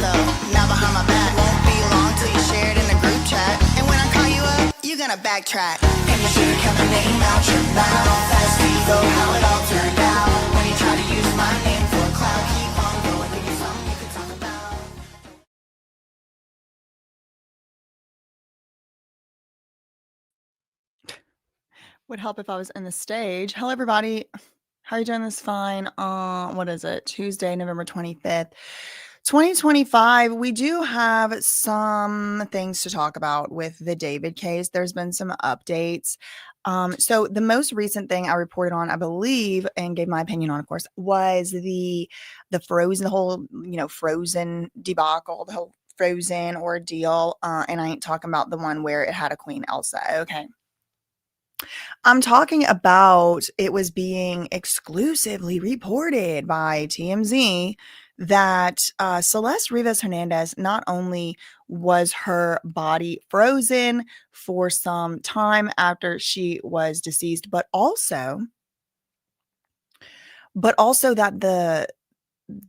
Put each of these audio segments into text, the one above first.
though. Now behind my back, won't be long till you share it in the group chat. And when I call you up, you're gonna backtrack. And you should've kept the name out your mouth. That's ego, how it all turned out. When you try to use my name for clout, keep on going, give you something you could talk about. Would help if I was in the stage. Hello, everybody. How are you doing this fine? What is it? Tuesday, November 25th, 2025. We do have some things to talk about with the David case. There's been some updates. So the most recent thing I reported on, I believe, and gave my opinion on, of course, was the Frozen, the whole, Frozen debacle, the whole Frozen ordeal. And I ain't talking about the one where it had a Queen Elsa. Okay. I'm talking about it was being exclusively reported by TMZ that Celeste Rivas Hernandez, not only was her body frozen for some time after she was deceased, but also that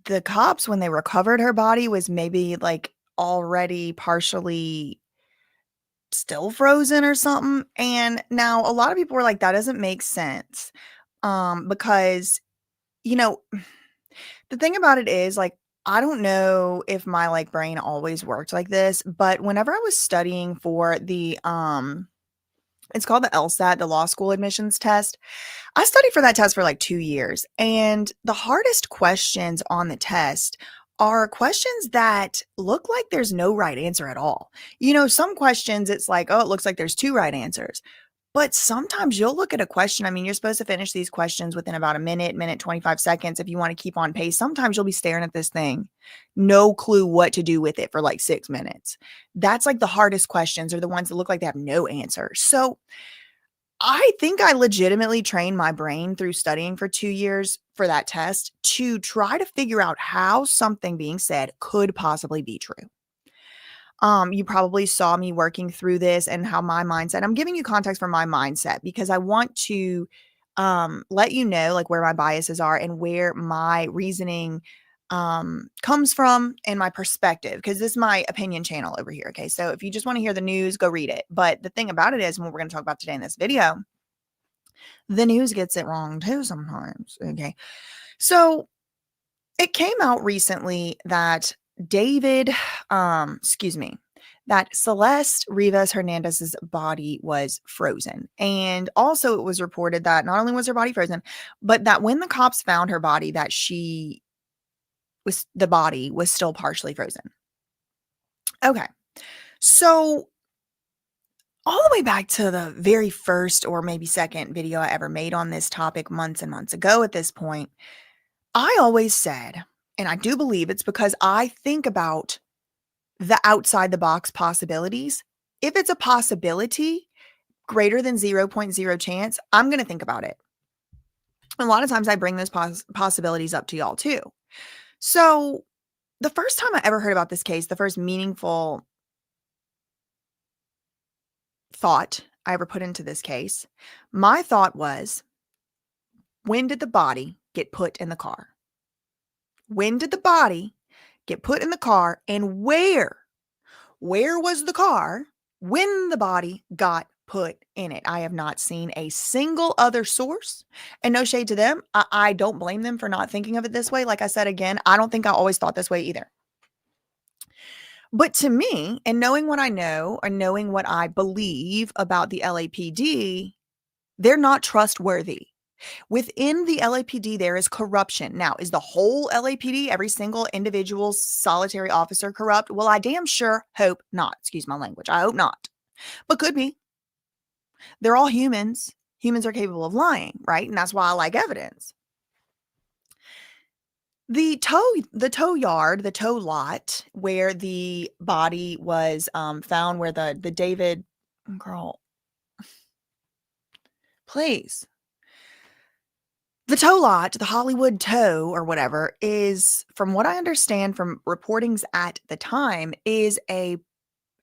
the cops, when they recovered her body, was maybe like already partially still frozen or something. And now a lot of people were like, that doesn't make sense. Because, the thing about it is, like, I don't know if my like brain always worked like this, but whenever I was studying for the it's called the LSAT, the law school admissions test. I studied for that test for like 2 years, and the hardest questions on the test are questions that look like there's no right answer at all. Some questions it's like, oh, it looks like there's 2 right answers. But sometimes you'll look at a question. I mean, you're supposed to finish these questions within about a minute 25 seconds if you want to keep on pace. Sometimes you'll be staring at this thing, no clue what to do with it for like 6 minutes. That's like the hardest questions, are the ones that look like they have no answer. So I think I legitimately trained my brain through studying for 2 years for that test to try to figure out how something being said could possibly be true. You probably saw me working through this and how my mindset, I'm giving you context for my mindset because I want to let you know like where my biases are and where my reasoning comes from and my perspective, because this is my opinion channel over here. Okay. So if you just want to hear the news, go read it. But the thing about it is, and what we're going to talk about today in this video, the news gets it wrong too sometimes. Okay. So it came out recently that that Celeste Rivas Hernandez's body was frozen. And also it was reported that not only was her body frozen, but that when the cops found her body, that the body was still partially frozen. Okay. So all the way back to the very first or maybe second video I ever made on this topic months and months ago at this point, I always said, and I do believe it's because I think about the outside the box possibilities. If it's a possibility greater than 0.0 chance, I'm going to think about it. A lot of times I bring those possibilities up to y'all too. So the first time I ever heard about this case, the first meaningful thought I ever put into this case, my thought was, when did the body get put in the car? When did the body get put in the car, and where was the car when the body got put in it? I have not seen a single other source, and no shade to them. I don't blame them for not thinking of it this way. Like I said, again, I don't think I always thought this way either. But to me, and knowing what I know or knowing what I believe about the LAPD, they're not trustworthy. Within the LAPD, there is corruption. Now, is the whole LAPD, every single individual solitary officer, corrupt? Well, I damn sure hope not. Excuse my language. I hope not. But could be. They're all humans. Humans are capable of lying, right? And that's why I like evidence. The tow yard, the tow lot where the body was found, where the David, girl, please. The tow lot, the Hollywood tow or whatever, is, from what I understand from reportings at the time, is an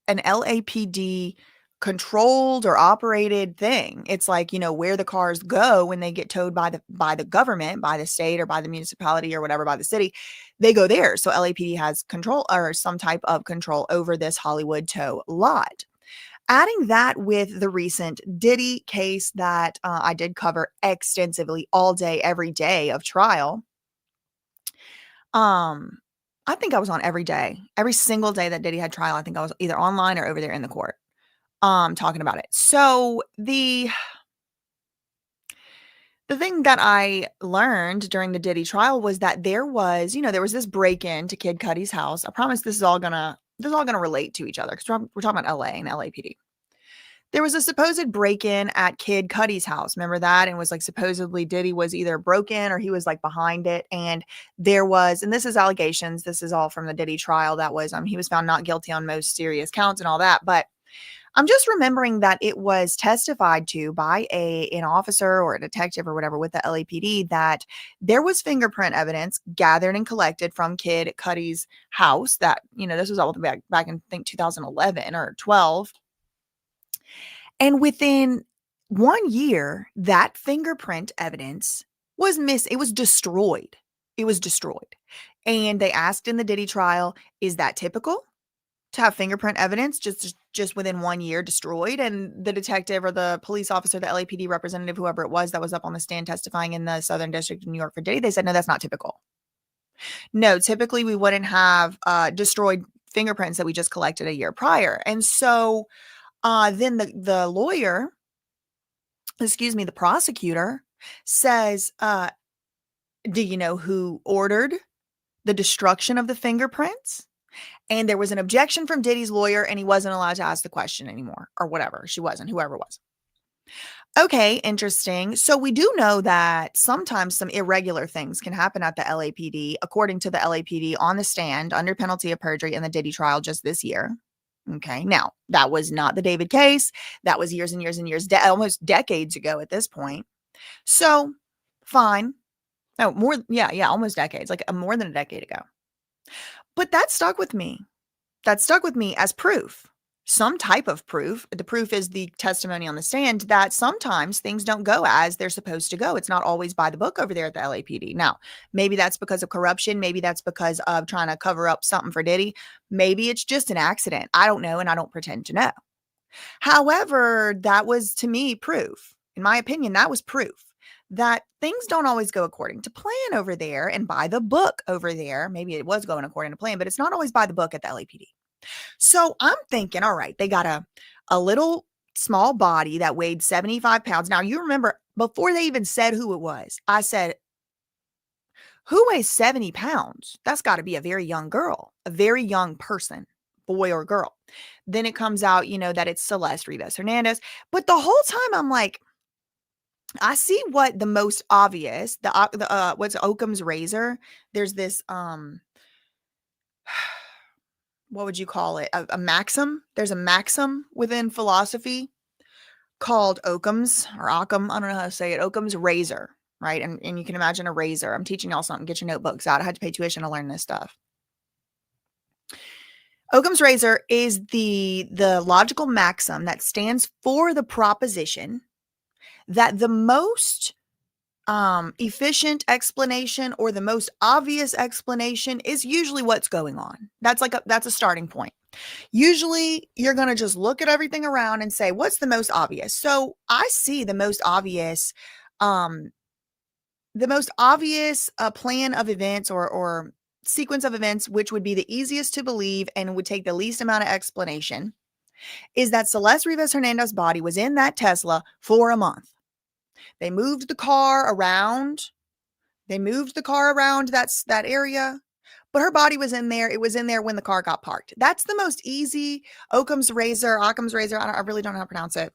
LAPD controlled or operated thing. It's like, where the cars go when they get towed by the government, by the state or by the municipality or whatever, by the city, they go there. So LAPD has control or some type of control over this Hollywood tow lot. Adding that with the recent Diddy case that I did cover extensively all day, every day of trial. I think I was on every day, every single day that Diddy had trial. I think I was either online or over there in the court, talking about it. So the thing that I learned during the Diddy trial was that there was this break-in to Kid Cudi's house. I promise this is all gonna relate to each other because we're talking about LA and LAPD. There was a supposed break-in at Kid Cudi's house. Remember that? And it was like supposedly Diddy was either broken or he was like behind it. And there was, and this is allegations. This is all from the Diddy trial. That was, he was found not guilty on most serious counts and all that. But I'm just remembering that it was testified to by an officer or a detective or whatever with the LAPD that there was fingerprint evidence gathered and collected from Kid Cudi's house. That this was all back in I think 2011 or 12. And within 1 year, that fingerprint evidence was it was destroyed. It was destroyed. And they asked in the Diddy trial, is that typical to have fingerprint evidence just within 1 year destroyed? And the detective or the police officer, the LAPD representative, whoever it was that was up on the stand testifying in the Southern District of New York for Diddy, they said, no, that's not typical. No, typically we wouldn't have destroyed fingerprints that we just collected a year prior. And so then the lawyer, the prosecutor says, do you know who ordered the destruction of the fingerprints? And there was an objection from Diddy's lawyer and he wasn't allowed to ask the question anymore or whatever. She wasn't, whoever it was. Okay, interesting. So we do know that sometimes some irregular things can happen at the LAPD, according to the LAPD on the stand under penalty of perjury in the Diddy trial just this year. Okay, now that was not the David case. That was years and years and years, almost decades ago at this point. So fine. No, more. Yeah, almost decades, like more than a decade ago. But that stuck with me. That stuck with me as proof, some type of proof. The proof is the testimony on the stand that sometimes things don't go as they're supposed to go. It's not always by the book over there at the LAPD. Now, maybe that's because of corruption. Maybe that's because of trying to cover up something for Diddy. Maybe it's just an accident. I don't know, and I don't pretend to know. However, that was, to me, proof. In my opinion, that was proof that things don't always go according to plan over there and by the book over there. Maybe it was going according to plan, but it's not always by the book at the LAPD. So I'm thinking, all right, they got a little small body that weighed 75 pounds. Now, you remember before they even said who it was, I said, who weighs 70 pounds? That's got to be a very young girl, a very young person, boy or girl. Then it comes out, that it's Celeste Rivas Hernandez. But the whole time I'm like, I see what the most obvious, what's Occam's razor. There's this, what would you call it? A maxim. There's a maxim within philosophy called Occam's or Occam. I don't know how to say it. Occam's razor, right? And you can imagine a razor. I'm teaching y'all something. Get your notebooks out. I had to pay tuition to learn this stuff. Occam's razor is the logical maxim that stands for the proposition that the most efficient explanation or the most obvious explanation is usually what's going on. That's a starting point. Usually you're going to just look at everything around and say, what's the most obvious? So I see the most obvious plan of events or sequence of events, which would be the easiest to believe and would take the least amount of explanation, is that Celeste Rivas Hernandez's body was in that Tesla for a month. They moved the car around. That area, but her body was in there. It was in there when the car got parked. That's the most easy Occam's razor. I really don't know how to pronounce it.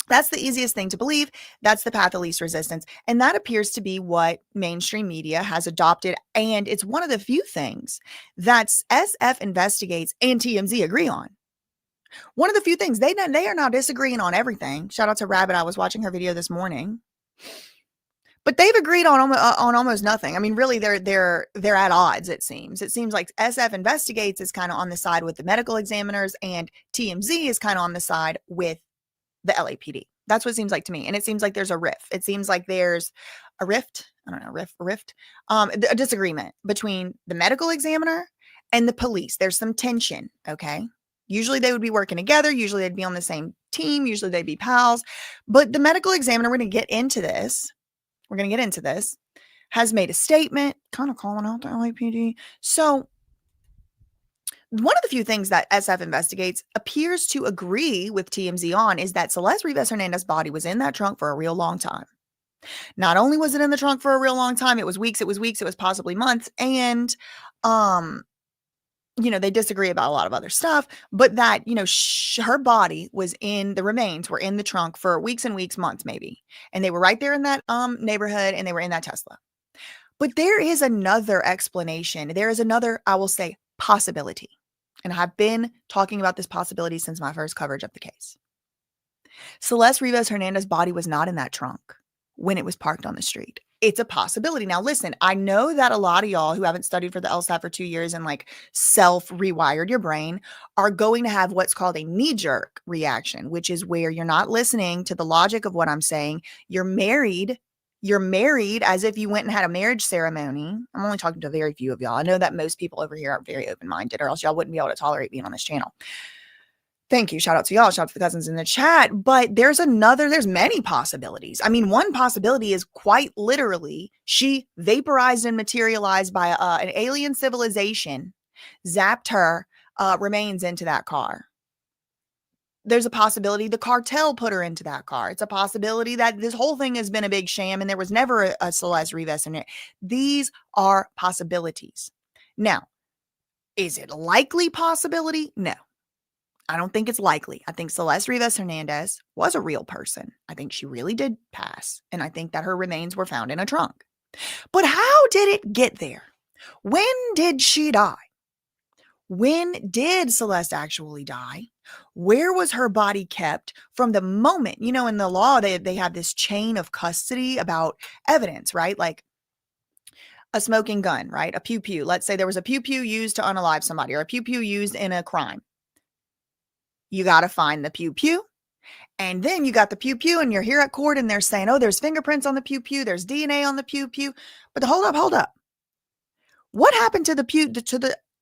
That's the easiest thing to believe. That's the path of least resistance. And that appears to be what mainstream media has adopted. And it's one of the few things that SF Investigates and TMZ agree on. One of the few things they are now disagreeing on everything. Shout out to Rabbit. I was watching her video this morning. But they've agreed on almost nothing. I mean, really, they're at odds. It seems. It seems like SF Investigates is kind of on the side with the medical examiners, and TMZ is kind of on the side with the LAPD. That's what it seems like to me. And it seems like there's a rift. It seems like there's a rift. I don't know, rift. A disagreement between the medical examiner and the police. There's some tension. Okay. Usually they would be working together. Usually they'd be on the same team. Usually they'd be pals. But the medical examiner, we're going to get into this. Has made a statement kind of calling out the LAPD. So one of the few things that SF Investigates appears to agree with TMZ on is that Celeste Rivas Hernandez's body was in that trunk for a real long time. Not only was it in the trunk for a real long time, it was weeks, it was possibly months. And, they disagree about a lot of other stuff, but that, her body was the remains were in the trunk for weeks and weeks, months, maybe. And they were right there in that neighborhood, and they were in that Tesla. But there is another explanation. There is another, I will say, possibility. And I've been talking about this possibility since my first coverage of the case. Celeste Rivas Hernandez's body was not in that trunk when it was parked on the street. It's a possibility. Now, listen, I know that a lot of y'all who haven't studied for the LSAT for 2 years and self-rewired your brain are going to have what's called a knee-jerk reaction, which is where you're not listening to the logic of what I'm saying. You're married as if you went and had a marriage ceremony. I'm only talking to a very few of y'all. I know that most people over here are very open-minded, or else y'all wouldn't be able to tolerate being on this channel. Thank you. Shout out to y'all. Shout out to the cousins in the chat. But there's many possibilities. I mean, one possibility is quite literally she vaporized and materialized by an alien civilization, zapped her remains into that car. There's a possibility the cartel put her into that car. It's a possibility that this whole thing has been a big sham and there was never a Celeste Rivas in it. These are possibilities. Now, is it a likely possibility? No. I don't think it's likely. I think Celeste Rivas Hernandez was a real person. I think she really did pass. And I think that her remains were found in a trunk. But how did it get there? When did she die? When did Celeste actually die? Where was her body kept from the moment? In the law, they have this chain of custody about evidence, right? Like a smoking gun, right? A pew-pew. Let's say there was a pew-pew used to unalive somebody, or a pew-pew used in a crime. You got to find the pew-pew. And then you got the pew-pew and you're here at court and they're saying, oh, there's fingerprints on the pew-pew. There's DNA on the pew-pew. But hold up. What happened to the pew,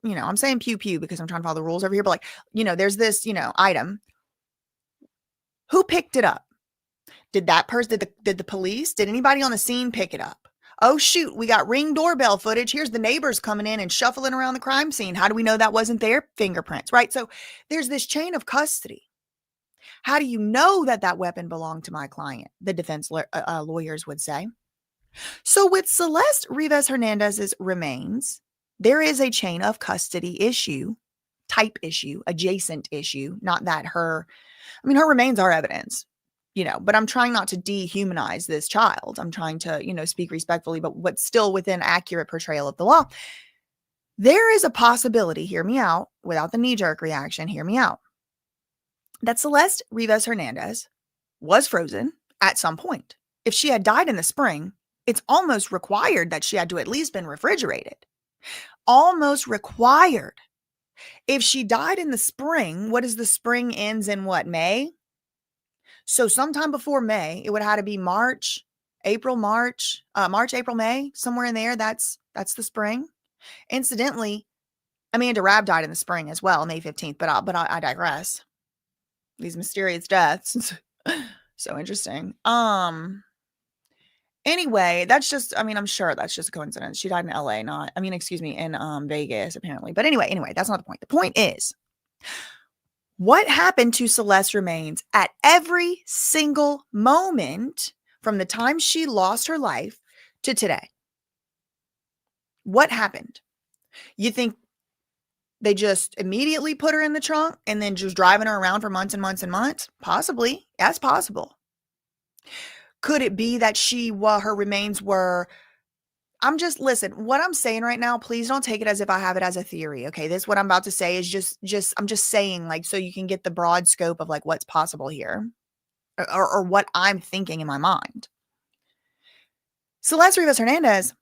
I'm saying pew-pew because I'm trying to follow the rules over here. But there's this, item. Who picked it up? Did that person, did the police, did anybody on the scene pick it up? Oh, shoot, we got Ring doorbell footage. Here's the neighbors coming in and shuffling around the crime scene. How do we know that wasn't their fingerprints, right? So there's this chain of custody. How do you know that weapon belonged to my client? The defense lawyers would say. So with Celeste Rivas Hernandez's remains, there is a chain of custody issue, type issue, adjacent issue, not that her remains are evidence. But I'm trying not to dehumanize this child. I'm trying to, speak respectfully, but what's still within accurate portrayal of the law. There is a possibility, hear me out, without the knee-jerk reaction, hear me out, that Celeste Rivas Hernandez was frozen at some point. If she had died in the spring, it's almost required that she had to at least been refrigerated. Almost required. If she died in the spring, what is the spring ends in what, May? So sometime before May, it would have to be March, April, May, somewhere in there. That's the spring. Incidentally, Amanda Rabb died in the spring as well, May 15th, but I digress. These mysterious deaths. So interesting. Anyway, that's just, I'm sure that's just a coincidence. She died in LA, in Vegas, apparently. But anyway, that's not the point. The point is, what happened to Celeste's remains at every single moment from the time she lost her life to today? What happened? You think they just immediately put her in the trunk and then just driving her around for months and months and months? Possibly. That's possible. Could it be that her remains were... listen, what I'm saying right now, please don't take it as if I have it as a theory. Okay. This, what I'm about to say is I'm just saying, so you can get the broad scope of what's possible here or what I'm thinking in my mind. Celeste Rivas Hernandez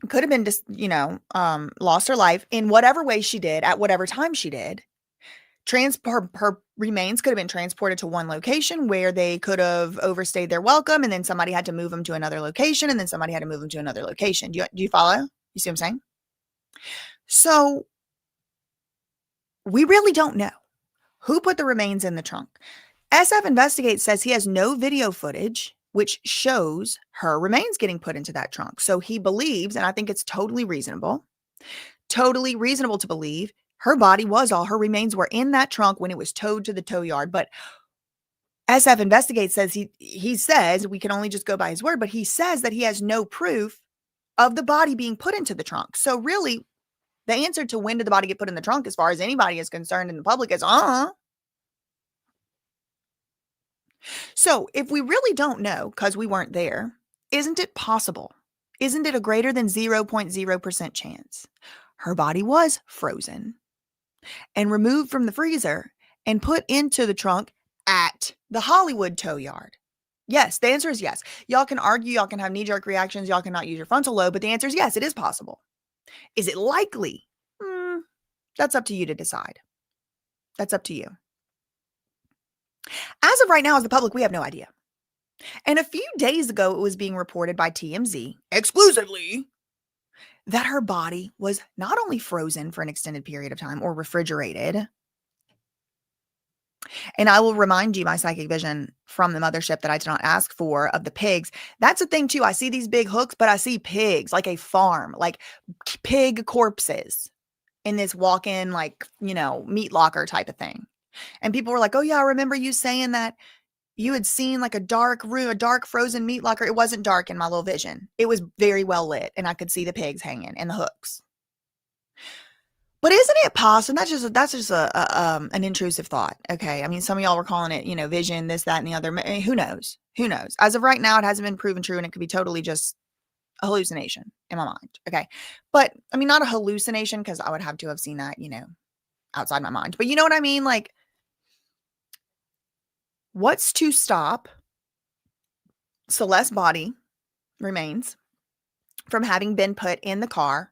could have been just, lost her life in whatever way she did at whatever time she did. Her remains could have been transported to one location where they could have overstayed their welcome, and then somebody had to move them to another location, and then somebody had to move them to another location. Do you follow? You see what I'm saying? So we really don't know who put the remains in the trunk. SF Investigates says he has no video footage which shows her remains getting put into that trunk. So he believes, and I think it's totally reasonable to believe her her remains were in that trunk when it was towed to the tow yard. But SF Investigates says he says, we can only just go by his word, but he says that he has no proof of the body being put into the trunk. So really, the answer to when did the body get put in the trunk, as far as anybody is concerned in the public, is So if we really don't know because we weren't there, isn't it possible? Isn't it a greater than 0.0% chance her body was frozen and removed from the freezer and put into the trunk at the Hollywood tow yard? Yes, the answer is yes. Y'all can argue, y'all can have knee-jerk reactions, y'all cannot use your frontal lobe, but the answer is yes, it is possible. Is it likely? That's up to you to decide. That's up to you. As of right now, as the public, we have no idea. And a few days ago, it was being reported by TMZ exclusively that her body was not only frozen for an extended period of time or refrigerated. And I will remind you, my psychic vision from the mothership that I did not ask for of the pigs. That's a thing too. I see these big hooks, but I see pigs, like a farm, like pig corpses in this walk-in, meat locker type of thing. And people were like, oh yeah, I remember you saying that you had seen like a dark frozen meat locker. It wasn't dark in my little vision. It was very well lit, and I could see the pigs hanging and the hooks. But isn't it possible? That's just an intrusive thought. Okay. I mean, some of y'all were calling it, vision, this, that, and the other. Who knows? Who knows? As of right now, it hasn't been proven true, and it could be totally just a hallucination in my mind. Okay. But I mean, not a hallucination, because I would have to have seen that, outside my mind. But you know what I mean? Like, what's to stop Celeste's body remains from having been put in the car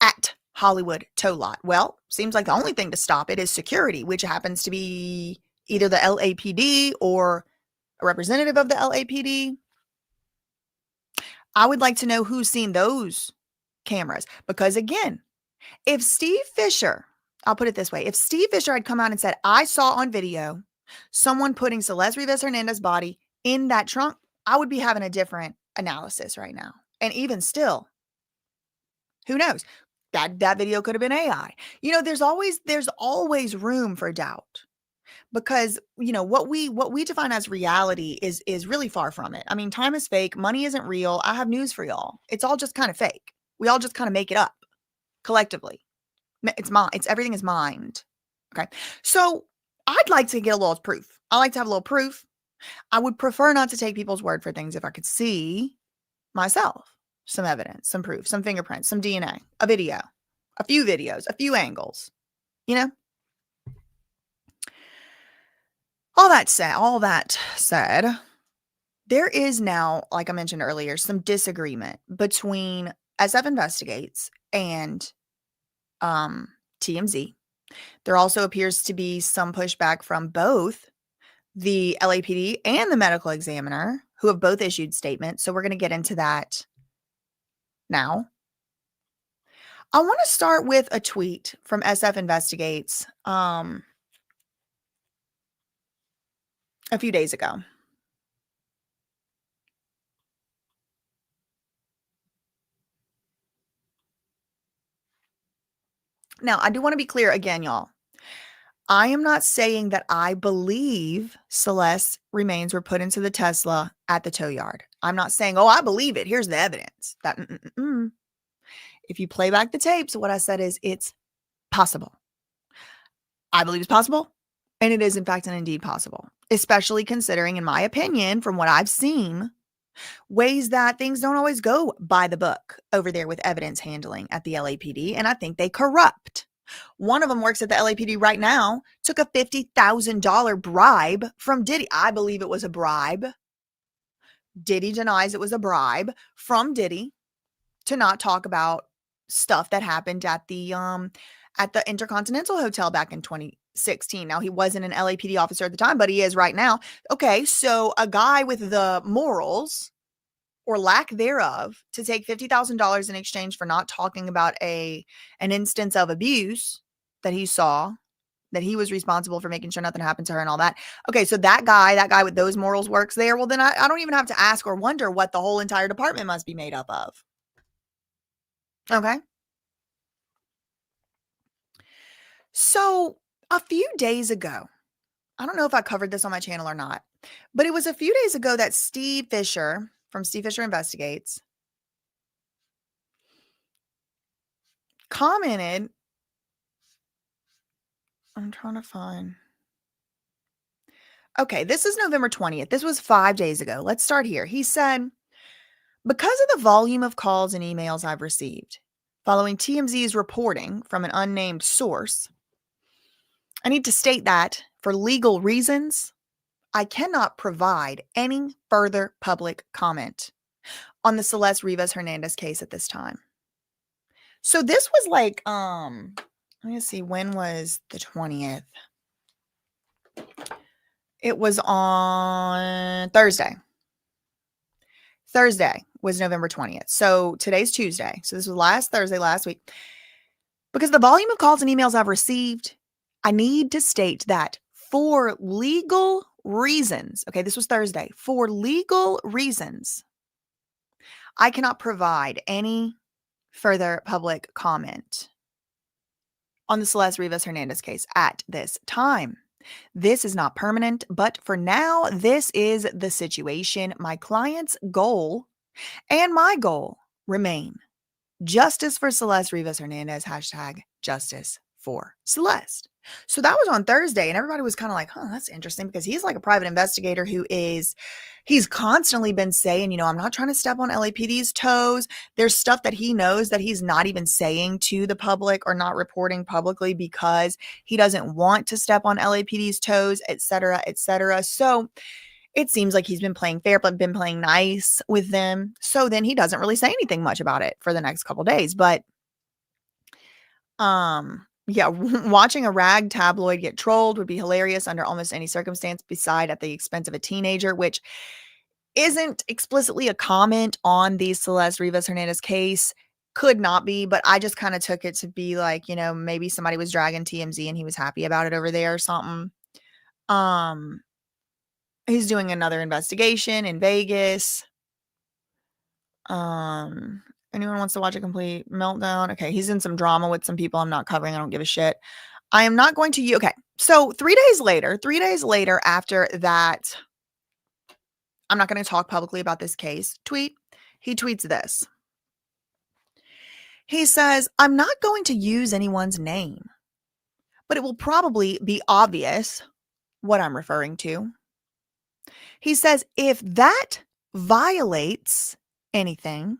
at Hollywood tow lot? Well, seems like the only thing to stop it is security, which happens to be either the LAPD or a representative of the LAPD. I would like to know who's seen those cameras, because again, if Steve Fisher, I'll put it this way, if Steve Fisher had come out and said, I saw on video someone putting Celeste Rivas Hernandez's body in that trunk, I would be having a different analysis right now. And even still, who knows? That video could have been AI. There's always room for doubt, because what we define as reality is really far from it. I mean, time is fake, money isn't real. I have news for y'all. It's all just kind of fake. We all just kind of make it up collectively. Everything is mind. Okay. So I'd like to get a little proof. I like to have a little proof. I would prefer not to take people's word for things if I could see myself some evidence, some proof, some fingerprints, some DNA, a video, a few videos, a few angles, All that said, there is now, like I mentioned earlier, some disagreement between SF Investigates and TMZ. There also appears to be some pushback from both the LAPD and the medical examiner, who have both issued statements. So we're going to get into that now. I want to start with a tweet from SF Investigates a few days ago. Now, I do want to be clear again, y'all. I am not saying that I believe Celeste's remains were put into the Tesla at the tow yard. I'm not saying, I believe it. Here's the evidence. If you play back the tapes, what I said is it's possible. I believe it's possible. And it is, in fact, and indeed possible, especially considering, in my opinion, from what I've seen, ways that things don't always go by the book over there with evidence handling at the LAPD. And I think they corrupt. One of them works at the LAPD right now, took a $50,000 bribe from Diddy. I believe it was a bribe Diddy denies it was a bribe from Diddy to not talk about stuff that happened at the Intercontinental Hotel back in 2016. Now, he wasn't an LAPD officer at the time, but he is right now. Okay, so a guy with the morals or lack thereof to take $50,000 in exchange for not talking about an instance of abuse that he saw, that he was responsible for making sure nothing happened to her and all that. Okay, so that guy with those morals works there. Well, then I don't even have to ask or wonder what the whole entire department must be made up of. Okay. So a few days ago, I don't know if I covered this on my channel or not, but it was a few days ago that Steve Fisher from Steve Fisher Investigates commented. I'm trying to find. Okay, this is November 20th. This was 5 days ago. Let's start here. He said, because of the volume of calls and emails I've received following TMZ's reporting from an unnamed source, I need to state that for legal reasons, I cannot provide any further public comment on the Celeste Rivas Hernandez case at this time. So this was like, let me see, when was the 20th? It was on Thursday. Thursday was November 20th. So today's Tuesday. So this was last Thursday, last week. Because the volume of calls and emails I've received, I need to state that for legal reasons, okay, this was Thursday, for legal reasons, I cannot provide any further public comment on the Celeste Rivas Hernandez case at this time. This is not permanent, but for now, this is the situation. My client's goal and my goal remain justice for Celeste Rivas Hernandez, hashtag justice for Celeste. So that was on Thursday, and everybody was kind of like, that's interesting, because he's like a private investigator he's constantly been saying, I'm not trying to step on LAPD's toes. There's stuff that he knows that he's not even saying to the public or not reporting publicly because he doesn't want to step on LAPD's toes, et cetera, et cetera. So it seems like he's been playing fair, but been playing nice with them. So then he doesn't really say anything much about it for the next couple days. But yeah, watching a rag tabloid get trolled would be hilarious under almost any circumstance beside at the expense of a teenager, which isn't explicitly a comment on the Celeste Rivas Hernandez case. Could not be, but I just kind of took it to be like, maybe somebody was dragging TMZ and he was happy about it over there or something. He's doing another investigation in Vegas. Anyone wants to watch a complete meltdown? Okay, he's in some drama with some people I'm not covering. I don't give a shit. I am not going to okay. So 3 days later after that, I'm not going to talk publicly about this case tweet. He tweets this. He says, I'm not going to use anyone's name, but it will probably be obvious what I'm referring to. He says, if that violates anything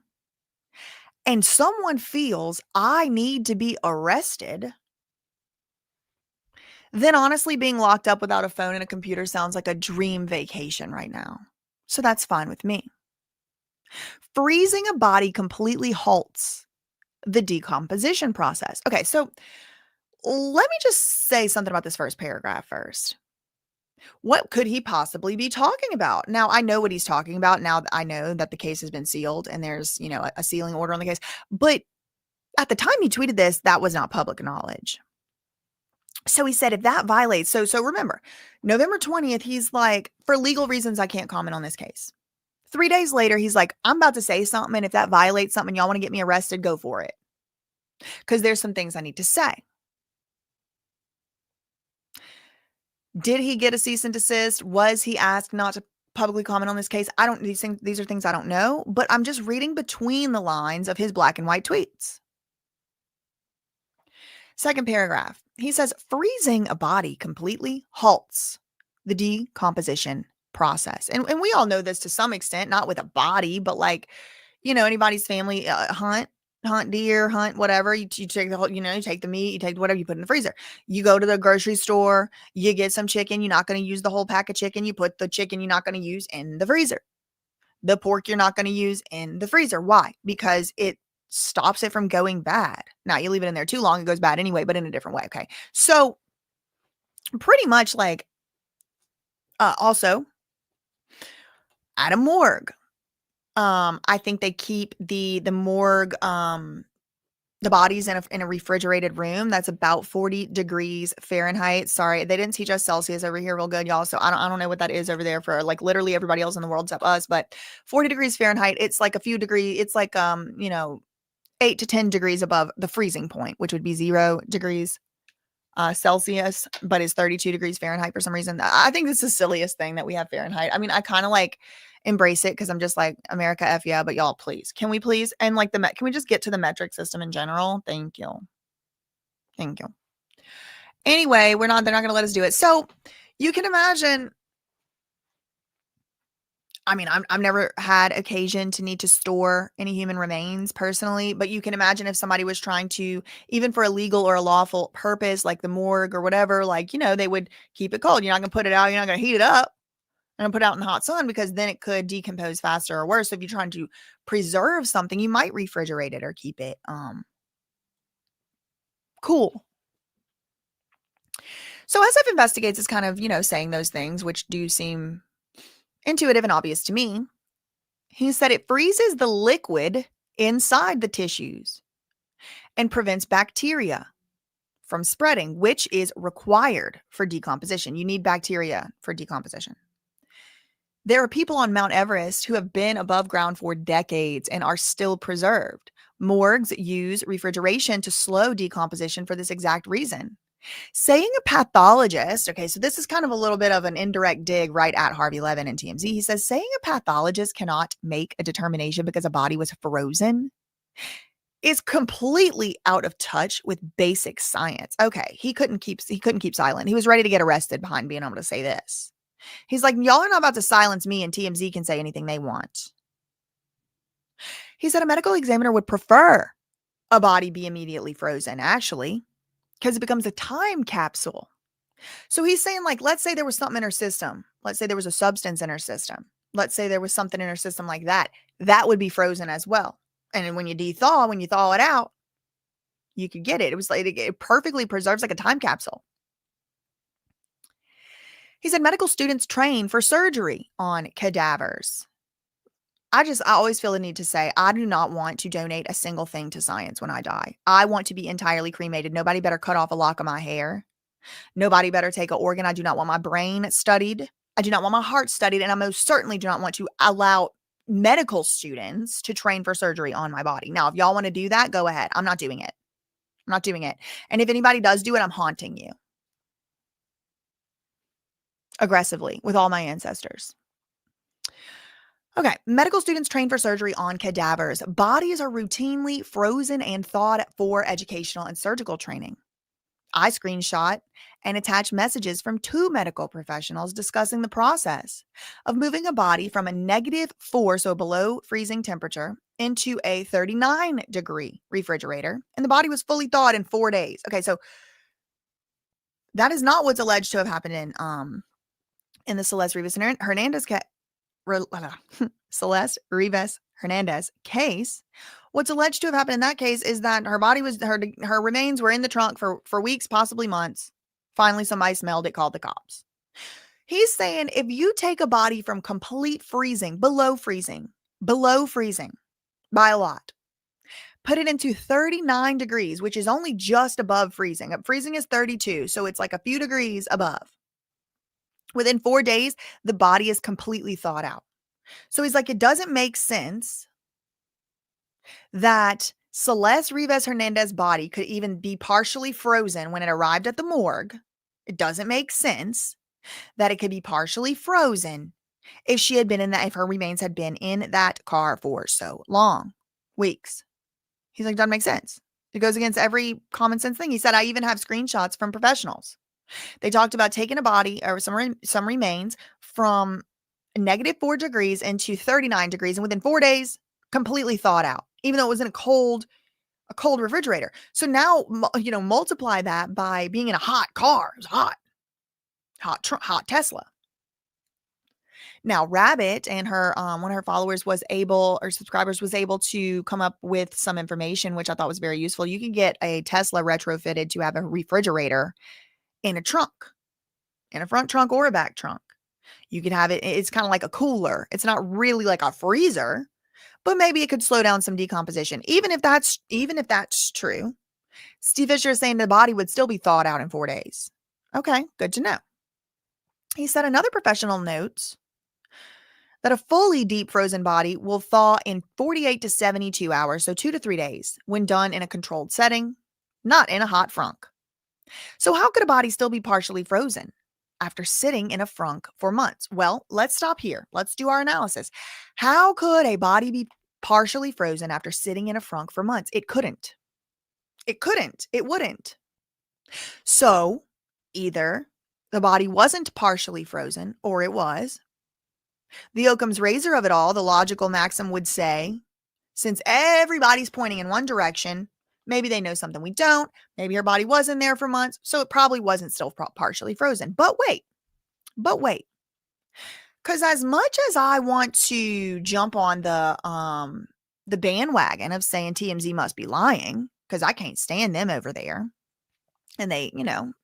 and someone feels I need to be arrested, then honestly, being locked up without a phone and a computer sounds like a dream vacation right now. So that's fine with me. Freezing a body completely halts the decomposition process. Okay, so let me just say something about this first paragraph first. What could he possibly be talking about? Now, I know what he's talking about. Now I know that the case has been sealed and there's, a sealing order on the case. But at the time he tweeted this, that was not public knowledge. So he said, if that violates, so remember, November 20th, he's like, for legal reasons, I can't comment on this case. 3 days later, he's like, I'm about to say something. And if that violates something, y'all want to get me arrested, go for it. Because there's some things I need to say. Did he get a cease and desist? Was he asked not to publicly comment on this case? These are things I don't know, but I'm just reading between the lines of his black and white tweets. Second paragraph. He says, freezing a body completely halts the decomposition process. And we all know this to some extent, not with a body, but like, anybody's family hunt deer, hunt whatever. You take the whole, you take the meat, you take whatever, you put in the freezer. You go to the grocery store, you get some chicken. You're not going to use the whole pack of chicken. You put the chicken you're not going to use in the freezer. The pork you're not going to use in the freezer. Why? Because it stops it from going bad. Now, you leave it in there too long, it goes bad anyway, but in a different way. Okay. So, pretty much like, also at a morgue, I think they keep the morgue, the bodies in a refrigerated room that's about 40 degrees Fahrenheit. Sorry, they didn't teach us Celsius over here real good, y'all. So I don't know what that is over there for like literally everybody else in the world except us. But 40 degrees Fahrenheit, it's like a few degrees. It's like 8 to 10 degrees above the freezing point, which would be 0 degrees Celsius, but is 32 degrees Fahrenheit for some reason. I think this is the silliest thing that we have Fahrenheit. I mean, I kind of like embrace it because I'm just like, America, F yeah, but y'all, please. Can we please? And like can we just get to the metric system in general? Thank you. Thank you. Anyway, they're not going to let us do it. So you can imagine, I mean, I've never had occasion to need to store any human remains personally, but you can imagine if somebody was trying to, even for a legal or a lawful purpose, like the morgue or whatever, like, they would keep it cold. You're not going to put it out. You're not going to heat it up and put it out in the hot sun because then it could decompose faster or worse. So if you're trying to preserve something, you might refrigerate it or keep it cool. So as I've investigated, it's kind of, saying those things, which do seem intuitive and obvious to me. He said it freezes the liquid inside the tissues and prevents bacteria from spreading, which is required for decomposition. You need bacteria for decomposition. There are people on Mount Everest who have been above ground for decades and are still preserved. Morgues use refrigeration to slow decomposition for this exact reason. Saying a pathologist, okay, so this is kind of a little bit of an indirect dig right at Harvey Levin and TMZ. He says saying a pathologist cannot make a determination because a body was frozen is completely out of touch with basic science. Okay, he couldn't keep silent. He was ready to get arrested behind being able to say this. He's like, y'all are not about to silence me and TMZ can say anything they want. He said a medical examiner would prefer a body be immediately frozen, actually, because it becomes a time capsule. So he's saying, like, let's say there was something in her system. Let's say there was a substance in her system. Let's say there was something in her system like that. That would be frozen as well. And then when you thaw it out, you could get it. It was like it perfectly preserves like a time capsule. He said medical students train for surgery on cadavers. I always feel the need to say, I do not want to donate a single thing to science when I die. I want to be entirely cremated. Nobody better cut off a lock of my hair. Nobody better take an organ. I do not want my brain studied. I do not want my heart studied. And I most certainly do not want to allow medical students to train for surgery on my body. Now, if y'all want to do that, go ahead. I'm not doing it. I'm not doing it. And if anybody does do it, I'm haunting you aggressively with all my ancestors. Okay, medical students train for surgery on cadavers. Bodies are routinely frozen and thawed for educational and surgical training. I screenshot and attach messages from 2 medical professionals discussing the process of moving a body from a -4, so below freezing temperature, into a 39-degree refrigerator, and the body was fully thawed in 4 days. Okay, so that is not what's alleged to have happened in the Celeste Rivas Hernandez case. What's alleged to have happened in that case is that her remains were in the trunk for weeks, possibly months. Finally, somebody smelled it, called the cops. He's saying if you take a body from complete freezing, below freezing by a lot, put it into 39 degrees, which is only just above freezing. Freezing is 32, so it's like a few degrees above. Within 4 days, the body is completely thawed out. So he's like, it doesn't make sense that Celeste Rivas Hernandez's body could even be partially frozen when it arrived at the morgue. It doesn't make sense that it could be partially frozen if if her remains had been in that car for so long, weeks. He's like, doesn't make sense. It goes against every common sense thing. He said, I even have screenshots from professionals. They talked about taking a body or some remains from -4 degrees into 39 degrees, and within 4 days, completely thawed out, even though it was in a cold refrigerator. So now, multiply that by being in a hot car. It was hot Tesla. Now, Rabbit and her one of her followers was able, or subscribers was able to come up with some information, which I thought was very useful. You can get a Tesla retrofitted to have a refrigerator in a trunk, in a front trunk or a back trunk. You could have it, it's kind of like a cooler. It's not really like a freezer, but maybe it could slow down some decomposition. Even if that's true, Steve Fisher is saying the body would still be thawed out in 4 days. Okay, good to know. He said another professional notes that a fully deep frozen body will thaw in 48 to 72 hours, so 2 to 3 days, when done in a controlled setting, not in a hot frunk. So how could a body still be partially frozen after sitting in a frunk for months? Well, let's stop here. Let's do our analysis. How could a body be partially frozen after sitting in a frunk for months? It couldn't. It couldn't. It wouldn't. So either the body wasn't partially frozen or it was. The Occam's razor of it all, the logical maxim would say, since everybody's pointing in one direction, maybe they know something we don't. Maybe her body was in there for months, so it probably wasn't still partially frozen. But wait. Because as much as I want to jump on the bandwagon of saying TMZ must be lying, because I can't stand them over there, and they,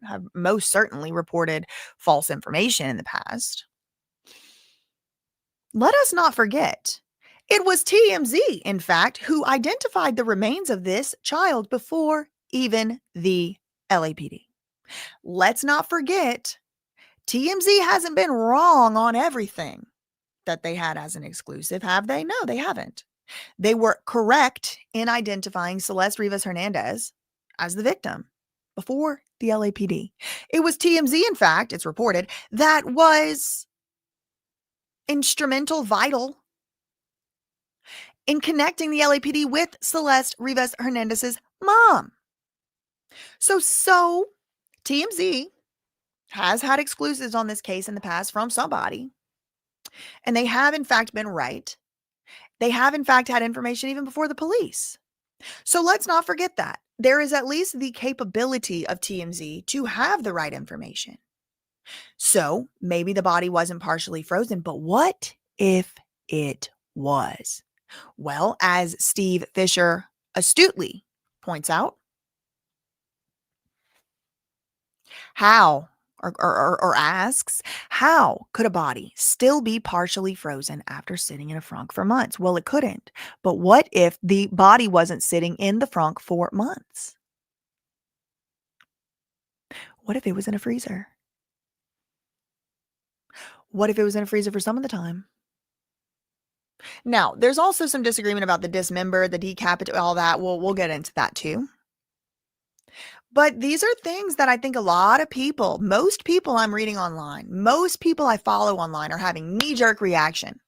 have most certainly reported false information in the past. Let us not forget, it was TMZ, in fact, who identified the remains of this child before even the LAPD. Let's not forget, TMZ hasn't been wrong on everything that they had as an exclusive, have they? No, they haven't. They were correct in identifying Celeste Rivas Hernandez as the victim before the LAPD. It was TMZ, in fact, it's reported, that was instrumental, vital in connecting the LAPD with Celeste Rivas Hernandez's mom. So TMZ has had exclusives on this case in the past from somebody, and they have in fact been right. They have in fact had information even before the police. So let's not forget that. There is at least the capability of TMZ to have the right information. So maybe the body wasn't partially frozen, but what if it was? Well, as Steve Fisher astutely points out, how, or asks, how could a body still be partially frozen after sitting in a frunk for months? Well, it couldn't. But what if the body wasn't sitting in the frunk for months? What if it was in a freezer? What if it was in a freezer for some of the time? Now, there's also some disagreement about the dismember, the decapitate, all that. We'll get into that too. But these are things that I think a lot of people, most people I'm reading online, most people I follow online are having knee-jerk reaction.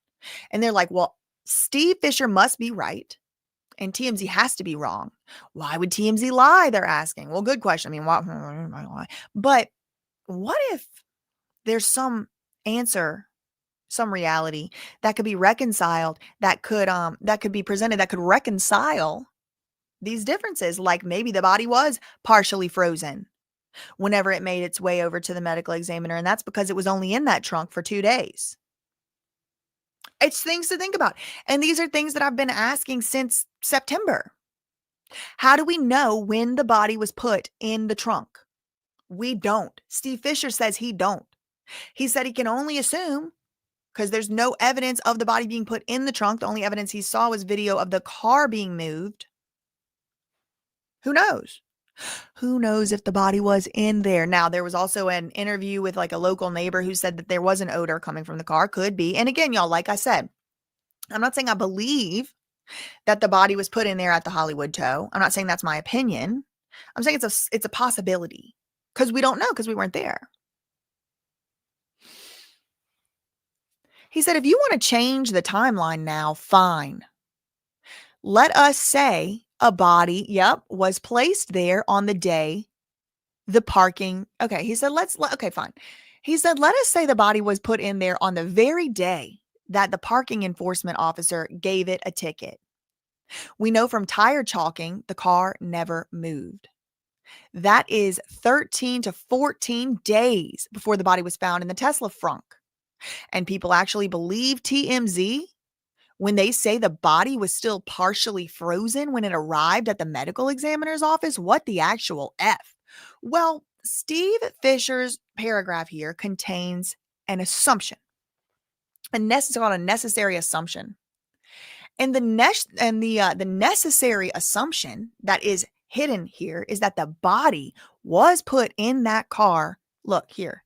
And they're like, well, Steve Fisher must be right and TMZ has to be wrong. Why would TMZ lie? They're asking. Well, good question. I mean, why? But what if there's some answer, some reality that could be reconciled, that could be presented, that could reconcile these differences? Like maybe the body was partially frozen whenever it made its way over to the medical examiner, and that's because it was only in that trunk for 2 days. It's things to think about. And these are things that I've been asking since September. How do we know when the body was put in the trunk? We don't. Steve Fisher says he don't. He said he can only assume because there's no evidence of the body being put in the trunk. The only evidence he saw was video of the car being moved. Who knows? Who knows if the body was in there? Now, there was also an interview with like a local neighbor who said that there was an odor coming from the car. Could be. And again, y'all, like I said, I'm not saying I believe that the body was put in there at the Hollywood Tow. I'm not saying that's my opinion. I'm saying it's a possibility because we don't know because we weren't there. He said, if you want to change the timeline now, fine. Let us say a body, was placed there on the day the parking. Okay, he said, okay, fine. He said, let us say the body was put in there on the very day that the parking enforcement officer gave it a ticket. We know from tire chalking, the car never moved. That is 13 to 14 days before the body was found in the Tesla frunk. And people actually believe TMZ when they say the body was still partially frozen when it arrived at the medical examiner's office. What the actual F? Well, Steve Fisher's paragraph here contains an assumption. It's called a necessary assumption. And the necessary assumption that is hidden here is that the body was put in that car. Look here,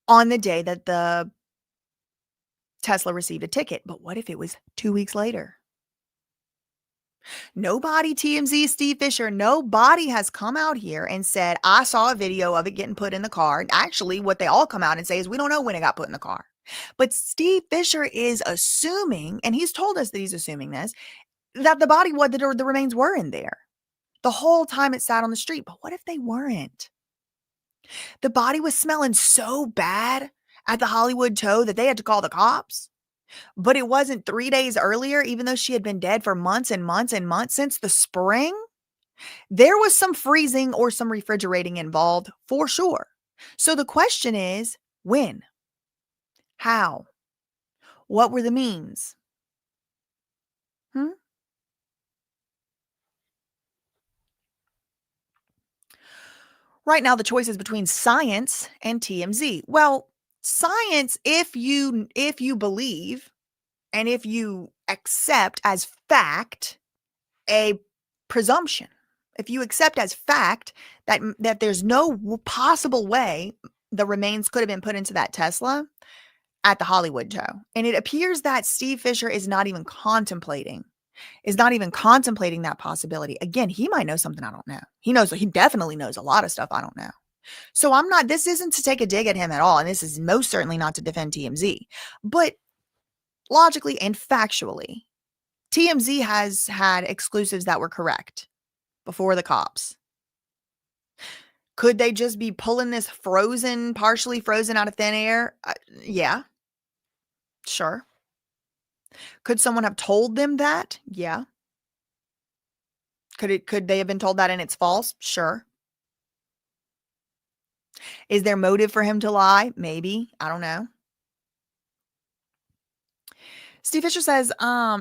on the day that the Tesla received a ticket. But what if it was 2 weeks later? Nobody, TMZ, Steve Fisher, nobody has come out here and said, I saw a video of it getting put in the car. Actually, what they all come out and say is, we don't know when it got put in the car. But Steve Fisher is assuming, and he's told us that he's assuming this, that the body, the remains were in there the whole time it sat on the street. But what if they weren't? The body was smelling so bad at the Hollywood Tow that they had to call the cops. But it wasn't 3 days earlier, even though she had been dead for months and months and months since the spring. There was some freezing or some refrigerating involved for sure. So the question is, when? How? What were the means? Right now, the choice is between science and TMZ. Well, science, if you believe and if you accept as fact a presumption, if you accept as fact that there's no possible way the remains could have been put into that Tesla at the Hollywood Tow, and it appears that Steve Fisher is not even contemplating that possibility. Again, he might know something I don't know. He definitely knows a lot of stuff I don't know. So this isn't to take a dig at him at all. And this is most certainly not to defend TMZ, but logically and factually, TMZ has had exclusives that were correct before the cops. Could they just be pulling this partially frozen out of thin air? Yeah, sure. Could someone have told them that? Yeah. Could they have been told that and it's false? Sure. Is there motive for him to lie? Maybe. I don't know. Steve Fisher says,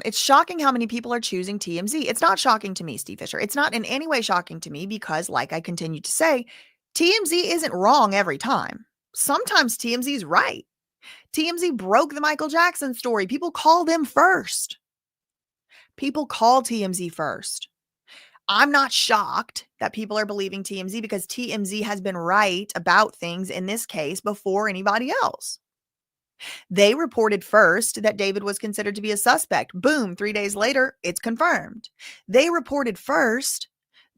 it's shocking how many people are choosing TMZ. It's not shocking to me, Steve Fisher. It's not in any way shocking to me because, like I continue to say, TMZ isn't wrong every time. Sometimes TMZ is right. TMZ broke the Michael Jackson story. People call them first. People call TMZ first. I'm not shocked that people are believing TMZ because TMZ has been right about things in this case before anybody else. They reported first that David was considered to be a suspect. Boom, 3 days later, it's confirmed. They reported first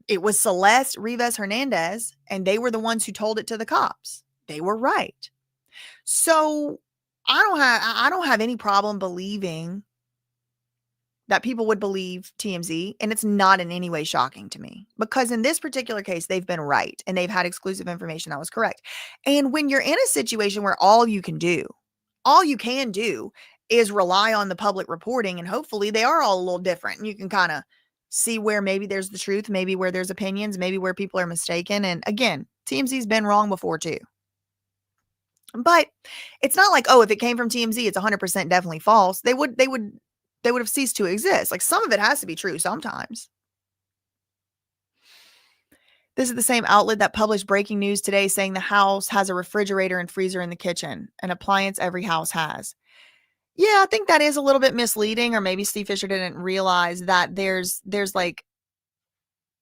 it was Celeste Rivas Hernandez, and they were the ones who told it to the cops. They were right. So I don't have any problem believing that people would believe TMZ, and it's not in any way shocking to me because in this particular case, they've been right and they've had exclusive information that was correct. And when you're in a situation where all you can do is rely on the public reporting, and hopefully they are all a little different, and you can kind of see where maybe there's the truth, maybe where there's opinions, maybe where people are mistaken. And again, TMZ's been wrong before too. But it's not like, oh, if it came from TMZ, it's 100% definitely false. They would have ceased to exist. Like some of it has to be true sometimes. This is the same outlet that published breaking news today saying the house has a refrigerator and freezer in the kitchen, an appliance every house has. Yeah, I think that is a little bit misleading, or maybe Steve Fisher didn't realize that there's like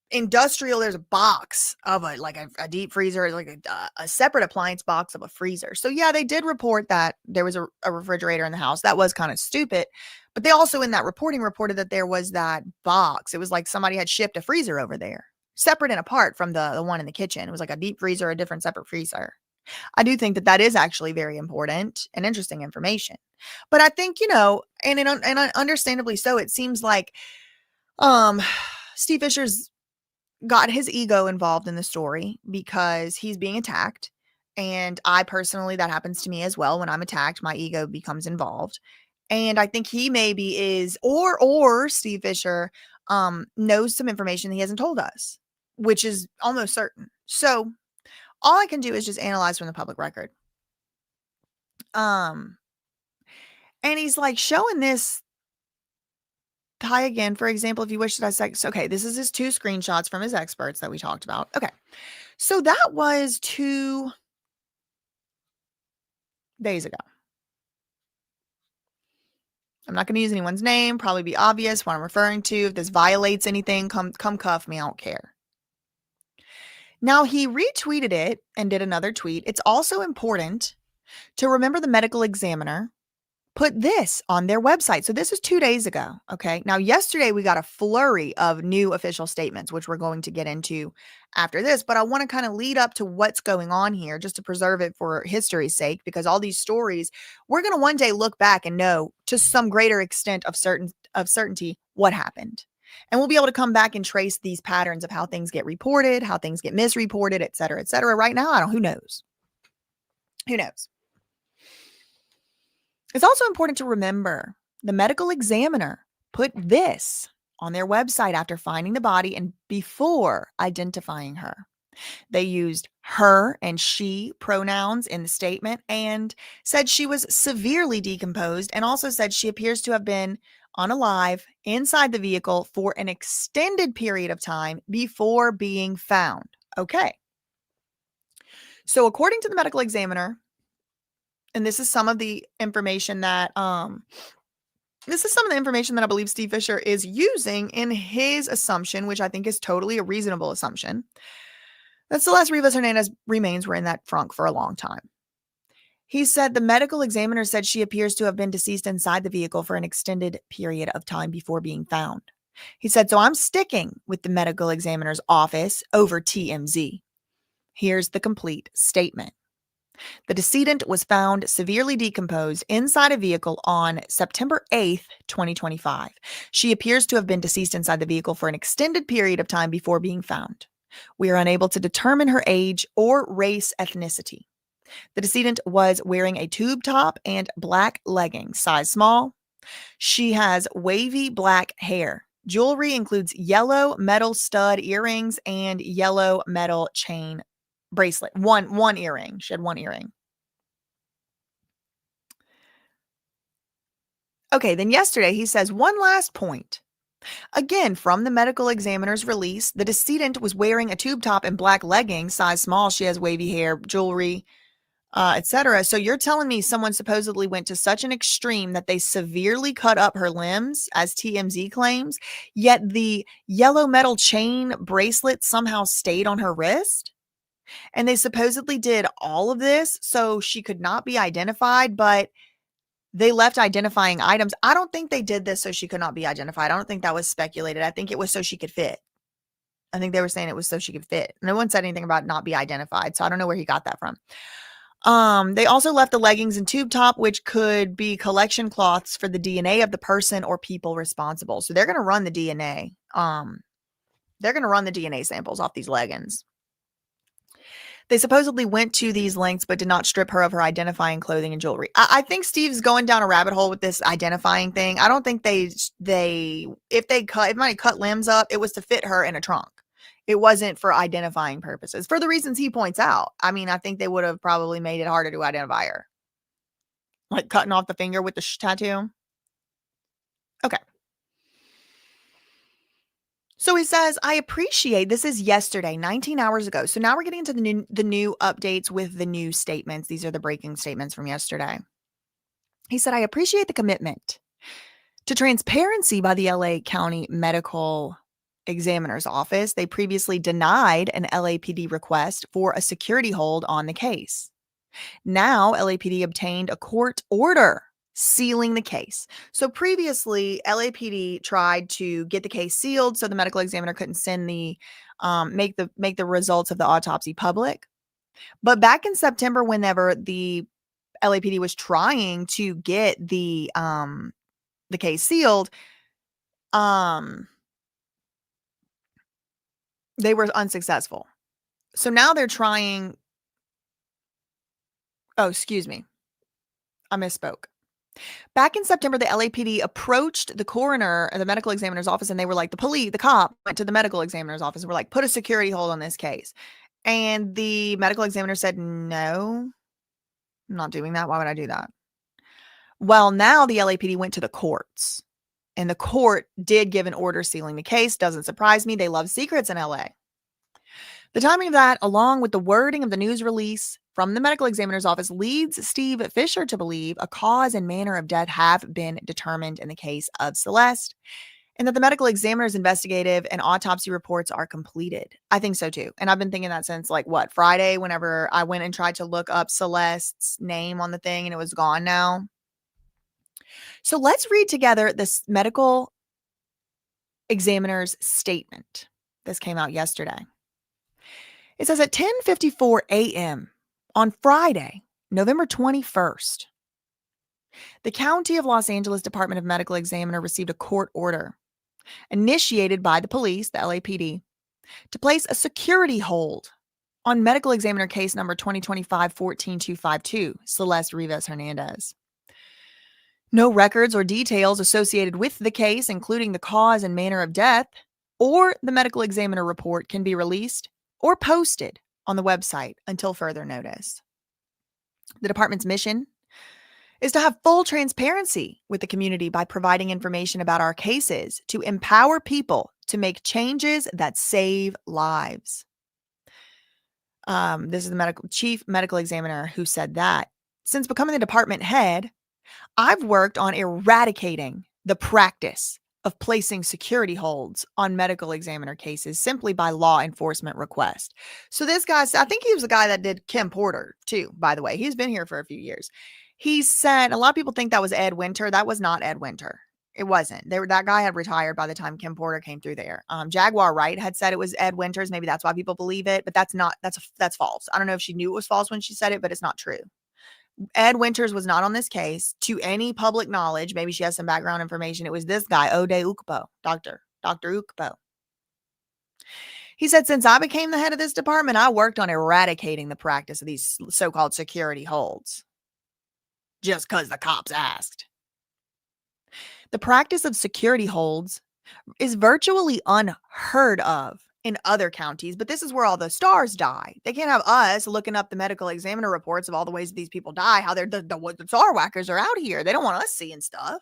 industrial, there's a box of a deep freezer, like a separate appliance box of a freezer. So yeah, they did report that there was a refrigerator in the house. That was kind of stupid. But they also in that reporting reported that there was that box. It was like somebody had shipped a freezer over there, separate and apart from the one in the kitchen. It was like a deep freezer, a different separate freezer. I do think that is actually very important and interesting information. But I think, and understandably so, it seems like Steve Fisher's got his ego involved in the story because he's being attacked. And I personally, that happens to me as well. When I'm attacked, my ego becomes involved. And I think he maybe is, or Steve Fisher knows some information he hasn't told us, which is almost certain. So all I can do is just analyze from the public record. And he's like showing this. Hi again. For example, if you wish to dissect. Okay, this is his 2 screenshots from his experts that we talked about. Okay. So that was 2 days ago. I'm not going to use anyone's name, probably be obvious what I'm referring to. If this violates anything, come cuff me. I don't care. Now he retweeted it and did another tweet. It's also important to remember the medical examiner put this on their website. So this is 2 days ago. Okay. Now, yesterday we got a flurry of new official statements, which we're going to get into after this. But I want to kind of lead up to what's going on here just to preserve it for history's sake, because all these stories, we're going to one day look back and know to some greater extent of certainty what happened. And we'll be able to come back and trace these patterns of how things get reported, how things get misreported, et cetera, et cetera. Right now, who knows? Who knows? It's also important to remember the medical examiner put this on their website after finding the body and before identifying her. They used her and she pronouns in the statement and said she was severely decomposed, and also said she appears to have been unalive inside the vehicle for an extended period of time before being found. Okay. So according to the medical examiner, and this is some of the information that I believe Steve Fisher is using in his assumption, which I think is totally a reasonable assumption, that Celeste Rivas Hernandez remains were in that trunk for a long time. He said the medical examiner said she appears to have been deceased inside the vehicle for an extended period of time before being found. He said, so I'm sticking with the medical examiner's office over TMZ. Here's the complete statement. The decedent was found severely decomposed inside a vehicle on September 8th, 2025. She appears to have been deceased inside the vehicle for an extended period of time before being found. We are unable to determine her age or race ethnicity. The decedent was wearing a tube top and black leggings, size small. She has wavy black hair. Jewelry includes yellow metal stud earrings and yellow metal chain bracelet. One earring. She had one earring. Okay, then yesterday he says one last point. Again, from the medical examiner's release, the decedent was wearing a tube top and black leggings, size small. She has wavy hair, jewelry, etc. So you're telling me someone supposedly went to such an extreme that they severely cut up her limbs, as TMZ claims, yet the yellow metal chain bracelet somehow stayed on her wrist? And they supposedly did all of this so she could not be identified, but they left identifying items. I don't think they did this so she could not be identified. I don't think that was speculated. I think it was so she could fit. I think they were saying it was so she could fit. No one said anything about not be identified, so I don't know where he got that from. They also left the leggings and tube top, which could be collection cloths for the DNA of the person or people responsible. So they're going to run the DNA. They're going to run the DNA samples off these leggings. They supposedly went to these lengths, but did not strip her of her identifying clothing and jewelry. I think Steve's going down a rabbit hole with this identifying thing. I don't think if they cut limbs up, it was to fit her in a trunk. It wasn't for identifying purposes, for the reasons he points out. I mean, I think they would have probably made it harder to identify her. Like cutting off the finger with the tattoo. Okay. So he says, I appreciate, this is yesterday, 19 hours ago. So now we're getting into the new updates with the new statements. These are the breaking statements from yesterday. He said, I appreciate the commitment to transparency by the LA County Medical Examiner's Office. They previously denied an LAPD request for a security hold on the case. Now, LAPD obtained a court order sealing the case. So previously, LAPD tried to get the case sealed so the medical examiner couldn't send the make the results of the autopsy public. But back in September, whenever the LAPD was trying to get the case sealed, they were unsuccessful. So now they're trying. Oh, excuse me. I misspoke. Back in September, the LAPD approached the coroner or the medical examiner's office, and they were like, the cop went to the medical examiner's office and were like, put a security hold on this case. And the medical examiner said, no, I'm not doing that. Why would I do that? Well, now the LAPD went to the courts, and the court did give an order sealing the case. Doesn't surprise me. They love secrets in LA. The timing of that, along with the wording of the news release from the medical examiner's office, leads Steve Fisher to believe a cause and manner of death have been determined in the case of Celeste, and that the medical examiner's investigative and autopsy reports are completed. I think so too. And I've been thinking that since Friday, whenever I went and tried to look up Celeste's name on the thing and it was gone now. So let's read together this medical examiner's statement. This came out yesterday. It says at 10:54 a.m. on Friday, November 21st, the County of Los Angeles Department of Medical Examiner received a court order initiated by the police, the LAPD, to place a security hold on medical examiner case number 2025-14252, Celeste Rivas Hernandez. No records or details associated with the case, including the cause and manner of death, or the medical examiner report, can be released or posted on the website until further notice. The department's mission is to have full transparency with the community by providing information about our cases to empower people to make changes that save lives. This is the chief medical examiner who said that. Since becoming the department head, I've worked on eradicating the practice of placing security holds on medical examiner cases simply by law enforcement request. So this guy, I think he was the guy that did Kim Porter too, by the way. He's been here for a few years. He said, a lot of people think that was Ed Winter. That was not Ed Winter. It wasn't. That guy had retired by the time Kim Porter came through there. Jaguar Wright had said it was Ed Winters. Maybe that's why people believe it, but that's false. I don't know if she knew it was false when she said it, but it's not true. Ed Winters was not on this case to any public knowledge. Maybe she has some background information. It was this guy, Ode Ukpo, Dr. Ukpo. He said, since I became the head of this department, I worked on eradicating the practice of these so-called security holds. Just because the cops asked. The practice of security holds is virtually unheard of in other counties, but this is where all the stars die. They can't have us looking up the medical examiner reports of all the ways that these people die, how they're the star whackers are out here. They don't want us seeing stuff.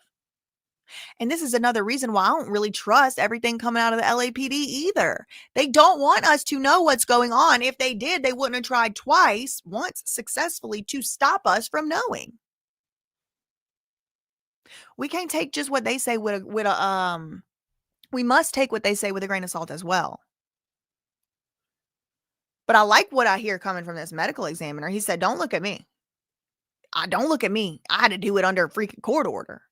And this is another reason why I don't really trust everything coming out of the LAPD either. They don't want us to know what's going on. If they did, they wouldn't have tried once successfully to stop us from knowing. We can't take just what they say we must take what they say with a grain of salt as well. But I like what I hear coming from this medical examiner. He said, don't look at me. Don't look at me. I had to do it under a freaking court order.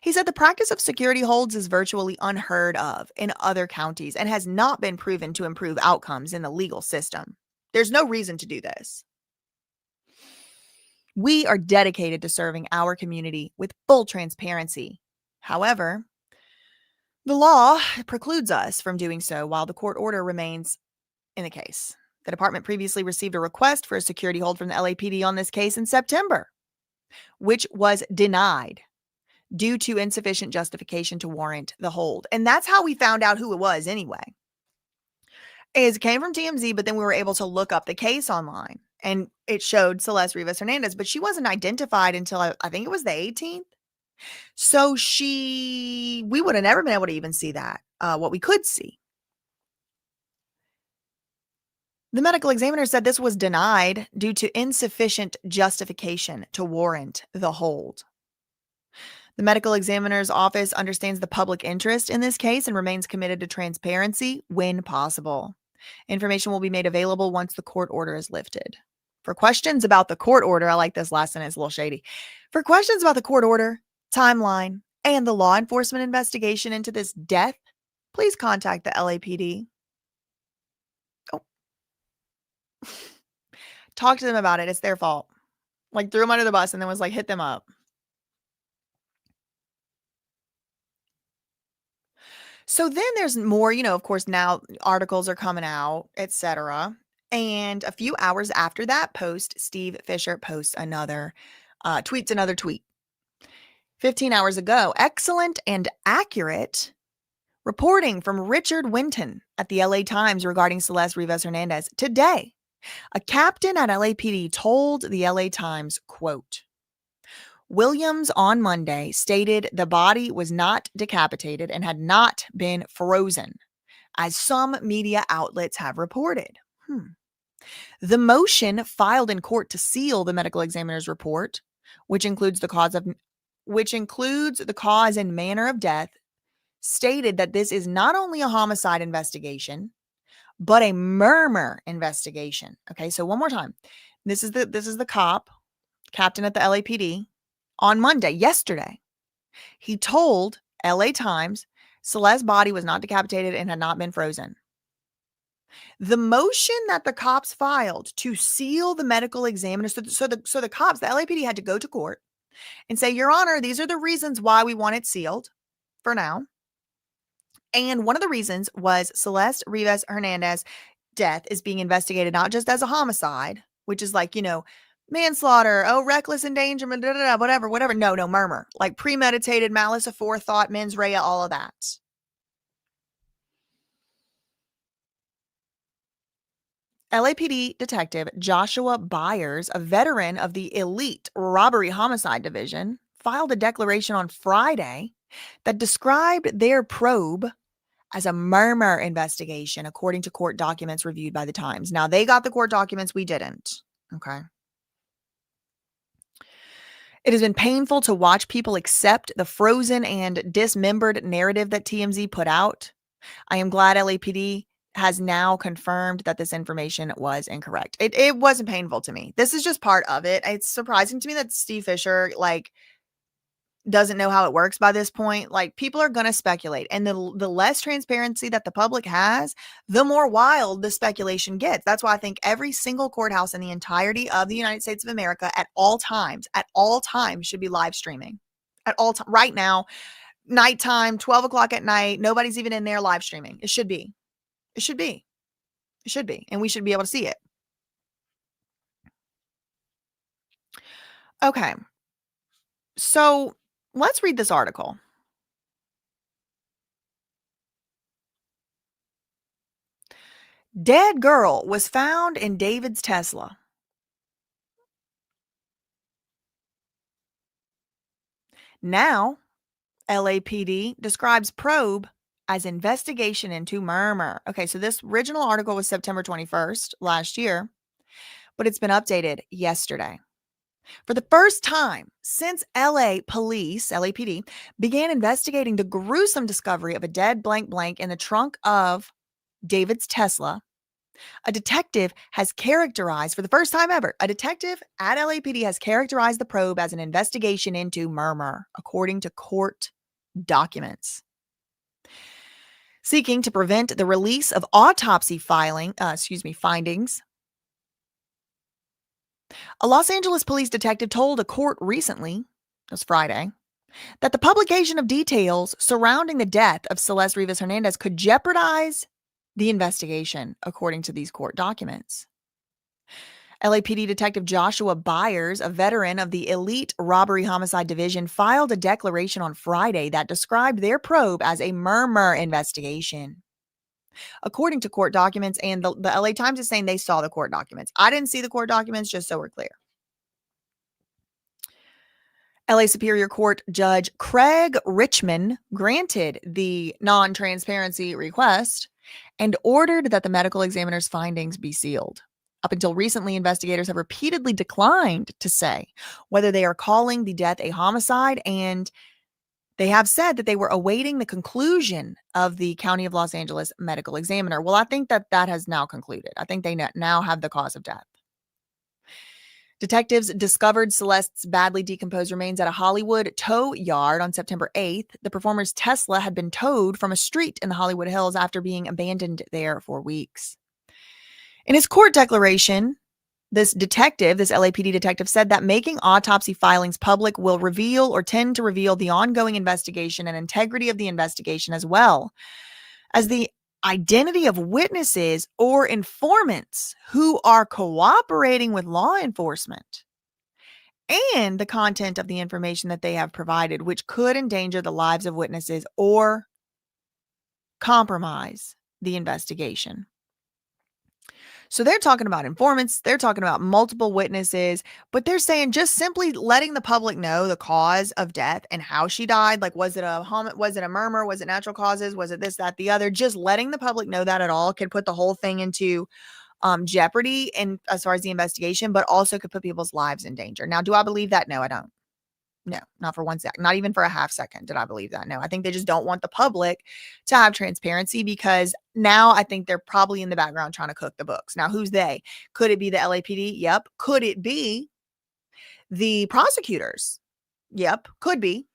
He said the practice of security holds is virtually unheard of in other counties and has not been proven to improve outcomes in the legal system. There's no reason to do this. We are dedicated to serving our community with full transparency. However, the law precludes us from doing so while the court order remains in the case. The department previously received a request for a security hold from the LAPD on this case in September, which was denied due to insufficient justification to warrant the hold. And that's how we found out who it was anyway. It came from TMZ, but then we were able to look up the case online and it showed Celeste Rivas Hernandez, but she wasn't identified until I think it was the 18th. So we would have never been able to even see that, what we could see. The medical examiner said this was denied due to insufficient justification to warrant the hold. The medical examiner's office understands the public interest in this case and remains committed to transparency when possible. Information will be made available once the court order is lifted. For questions about the court order, I like this last sentence, a little shady. For questions about the court order, timeline, and the law enforcement investigation into this death, please contact the LAPD. Oh. Talk to them about it. It's their fault. Like, threw them under the bus and then was like, hit them up. So then there's more, of course, now articles are coming out, etc. And a few hours after that post, Steve Fisher posts tweets another tweet. 15 hours ago, excellent and accurate reporting from Richard Winton at the LA Times regarding Celeste Rivas Hernandez. Today, A captain at LAPD told the LA Times, quote, Williams on Monday stated the body was not decapitated and had not been frozen, as some media outlets have reported. The motion filed in court to seal the medical examiner's report, which includes the cause and manner of death, stated that this is not only a homicide investigation, but a murmur investigation. Okay, so one more time. This is the captain at the LAPD on Monday, yesterday. He told LA Times Celeste's body was not decapitated and had not been frozen. The motion that the cops filed to seal the medical examiner, so the cops, the LAPD had to go to court and say, Your Honor, these are the reasons why we want it sealed for now. And one of the reasons was Celeste Rivas Hernandez death is being investigated not just as a homicide, which is like, manslaughter, reckless endangerment, whatever. No, murmur, like premeditated, malice aforethought, mens rea, all of that. LAPD detective Joshua Byers, a veteran of the elite robbery homicide division, filed a declaration on Friday that described their probe as a murmur investigation, according to court documents reviewed by the Times. Now, they got the court documents, we didn't. Okay. It has been painful to watch people accept the frozen and dismembered narrative that TMZ put out. I am glad LAPD has now confirmed that this information was incorrect. It wasn't painful to me. This is just part of it. It's surprising to me that Steve Fisher, doesn't know how it works by this point. People are going to speculate. And the less transparency that the public has, the more wild the speculation gets. That's why I think every single courthouse in the entirety of the United States of America at all times should be live streaming. At all time, right now, nighttime, 12 o'clock at night, nobody's even in there live streaming. It should be. It should be. It should be. And we should be able to see it. Okay. So let's read this article. Dead girl was found in David's Tesla. Now, LAPD describes probe as investigation into murmur. Okay, so this original article was September 21st last year, but it's been updated yesterday. For the first time since LAPD, began investigating the gruesome discovery of a dead blank blank in the trunk of David's Tesla, a detective has characterized, for the first time ever, a detective at LAPD has characterized the probe as an investigation into murmur, according to court documents. Seeking to prevent the release of autopsy findings, a Los Angeles police detective told a court recently, it was Friday, that the publication of details surrounding the death of Celeste Rivas Hernandez could jeopardize the investigation, according to these court documents. LAPD Detective Joshua Byers, a veteran of the elite robbery homicide division, filed a declaration on Friday that described their probe as a murmur investigation. According to court documents, and the LA Times is saying they saw the court documents. I didn't see the court documents, just so we're clear. LA Superior Court Judge Craig Richmond granted the non-transparency request and ordered that the medical examiner's findings be sealed. Up until recently, investigators have repeatedly declined to say whether they are calling the death a homicide, and they have said that they were awaiting the conclusion of the County of Los Angeles medical examiner. Well, I think that has now concluded. I think they now have the cause of death. Detectives discovered Celeste's badly decomposed remains at a Hollywood tow yard on September 8th. The performer's Tesla had been towed from a street in the Hollywood Hills after being abandoned there for weeks. In his court declaration, this LAPD detective, said that making autopsy filings public will reveal or tend to reveal the ongoing investigation and integrity of the investigation, as well as the identity of witnesses or informants who are cooperating with law enforcement, and the content of the information that they have provided, which could endanger the lives of witnesses or compromise the investigation. So they're talking about informants, they're talking about multiple witnesses, but they're saying just simply letting the public know the cause of death and how she died. Like, was it a murmur? Was it natural causes? Was it this, that, the other? Just letting the public know that at all could put the whole thing into jeopardy and as far as the investigation, but also could put people's lives in danger. Now, do I believe that? No, I don't. No, not for 1 second. Not even for a half second did I believe that. No, I think they just don't want the public to have transparency because now I think they're probably in the background trying to cook the books. Now, who's they? Could it be the LAPD? Yep. Could it be the prosecutors? Yep. Could be.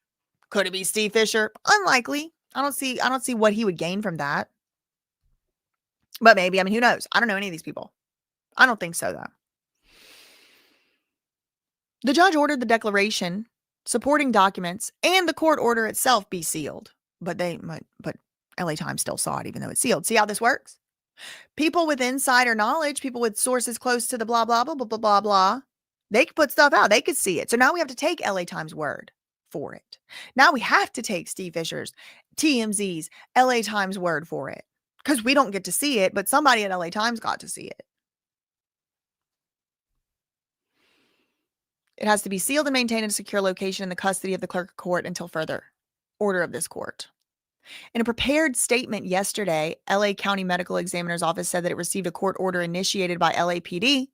Could it be Steve Fisher? Unlikely. I don't see what he would gain from that. But maybe. I mean, who knows? I don't know any of these people. I don't think so, though. The judge ordered the declaration, supporting documents, and the court order itself be sealed. But LA Times still saw it even though it's sealed. See how this works? People with insider knowledge, people with sources close to the blah, blah, blah, blah, blah, blah, blah, they could put stuff out. They could see it. So now we have to take LA Times word for it. Now we have to take Steve Fisher's, TMZ's, LA Times word for it. Because we don't get to see it, but somebody at LA Times got to see it. It has to be sealed and maintained in a secure location in the custody of the clerk of court until further order of this court. In a prepared statement yesterday, LA County Medical Examiner's Office said that it received a court order initiated by LAPD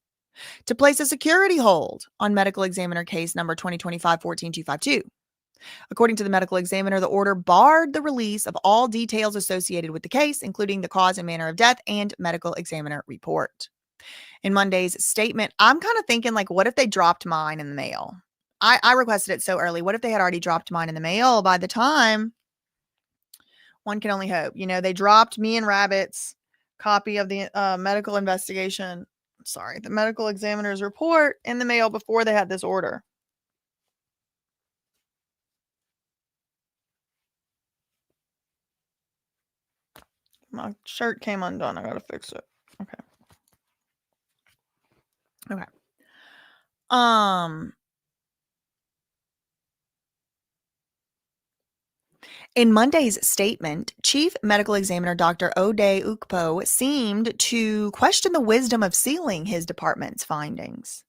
to place a security hold on medical examiner case number 2025-14252. According to the medical examiner, the order barred the release of all details associated with the case, including the cause and manner of death and medical examiner report. In Monday's statement, I'm kind of thinking, like, what if they dropped mine in the mail? I requested it so early. What if they had already dropped mine in the mail by the time? One can only hope. You know, they dropped me and Rabbit's copy of the medical investigation. Sorry, the medical examiner's report in the mail before they had this order. My shirt came undone. I gotta fix it. Okay. Okay. In Monday's statement, Chief Medical Examiner Dr. Ode Ukpo seemed to question the wisdom of sealing his department's findings.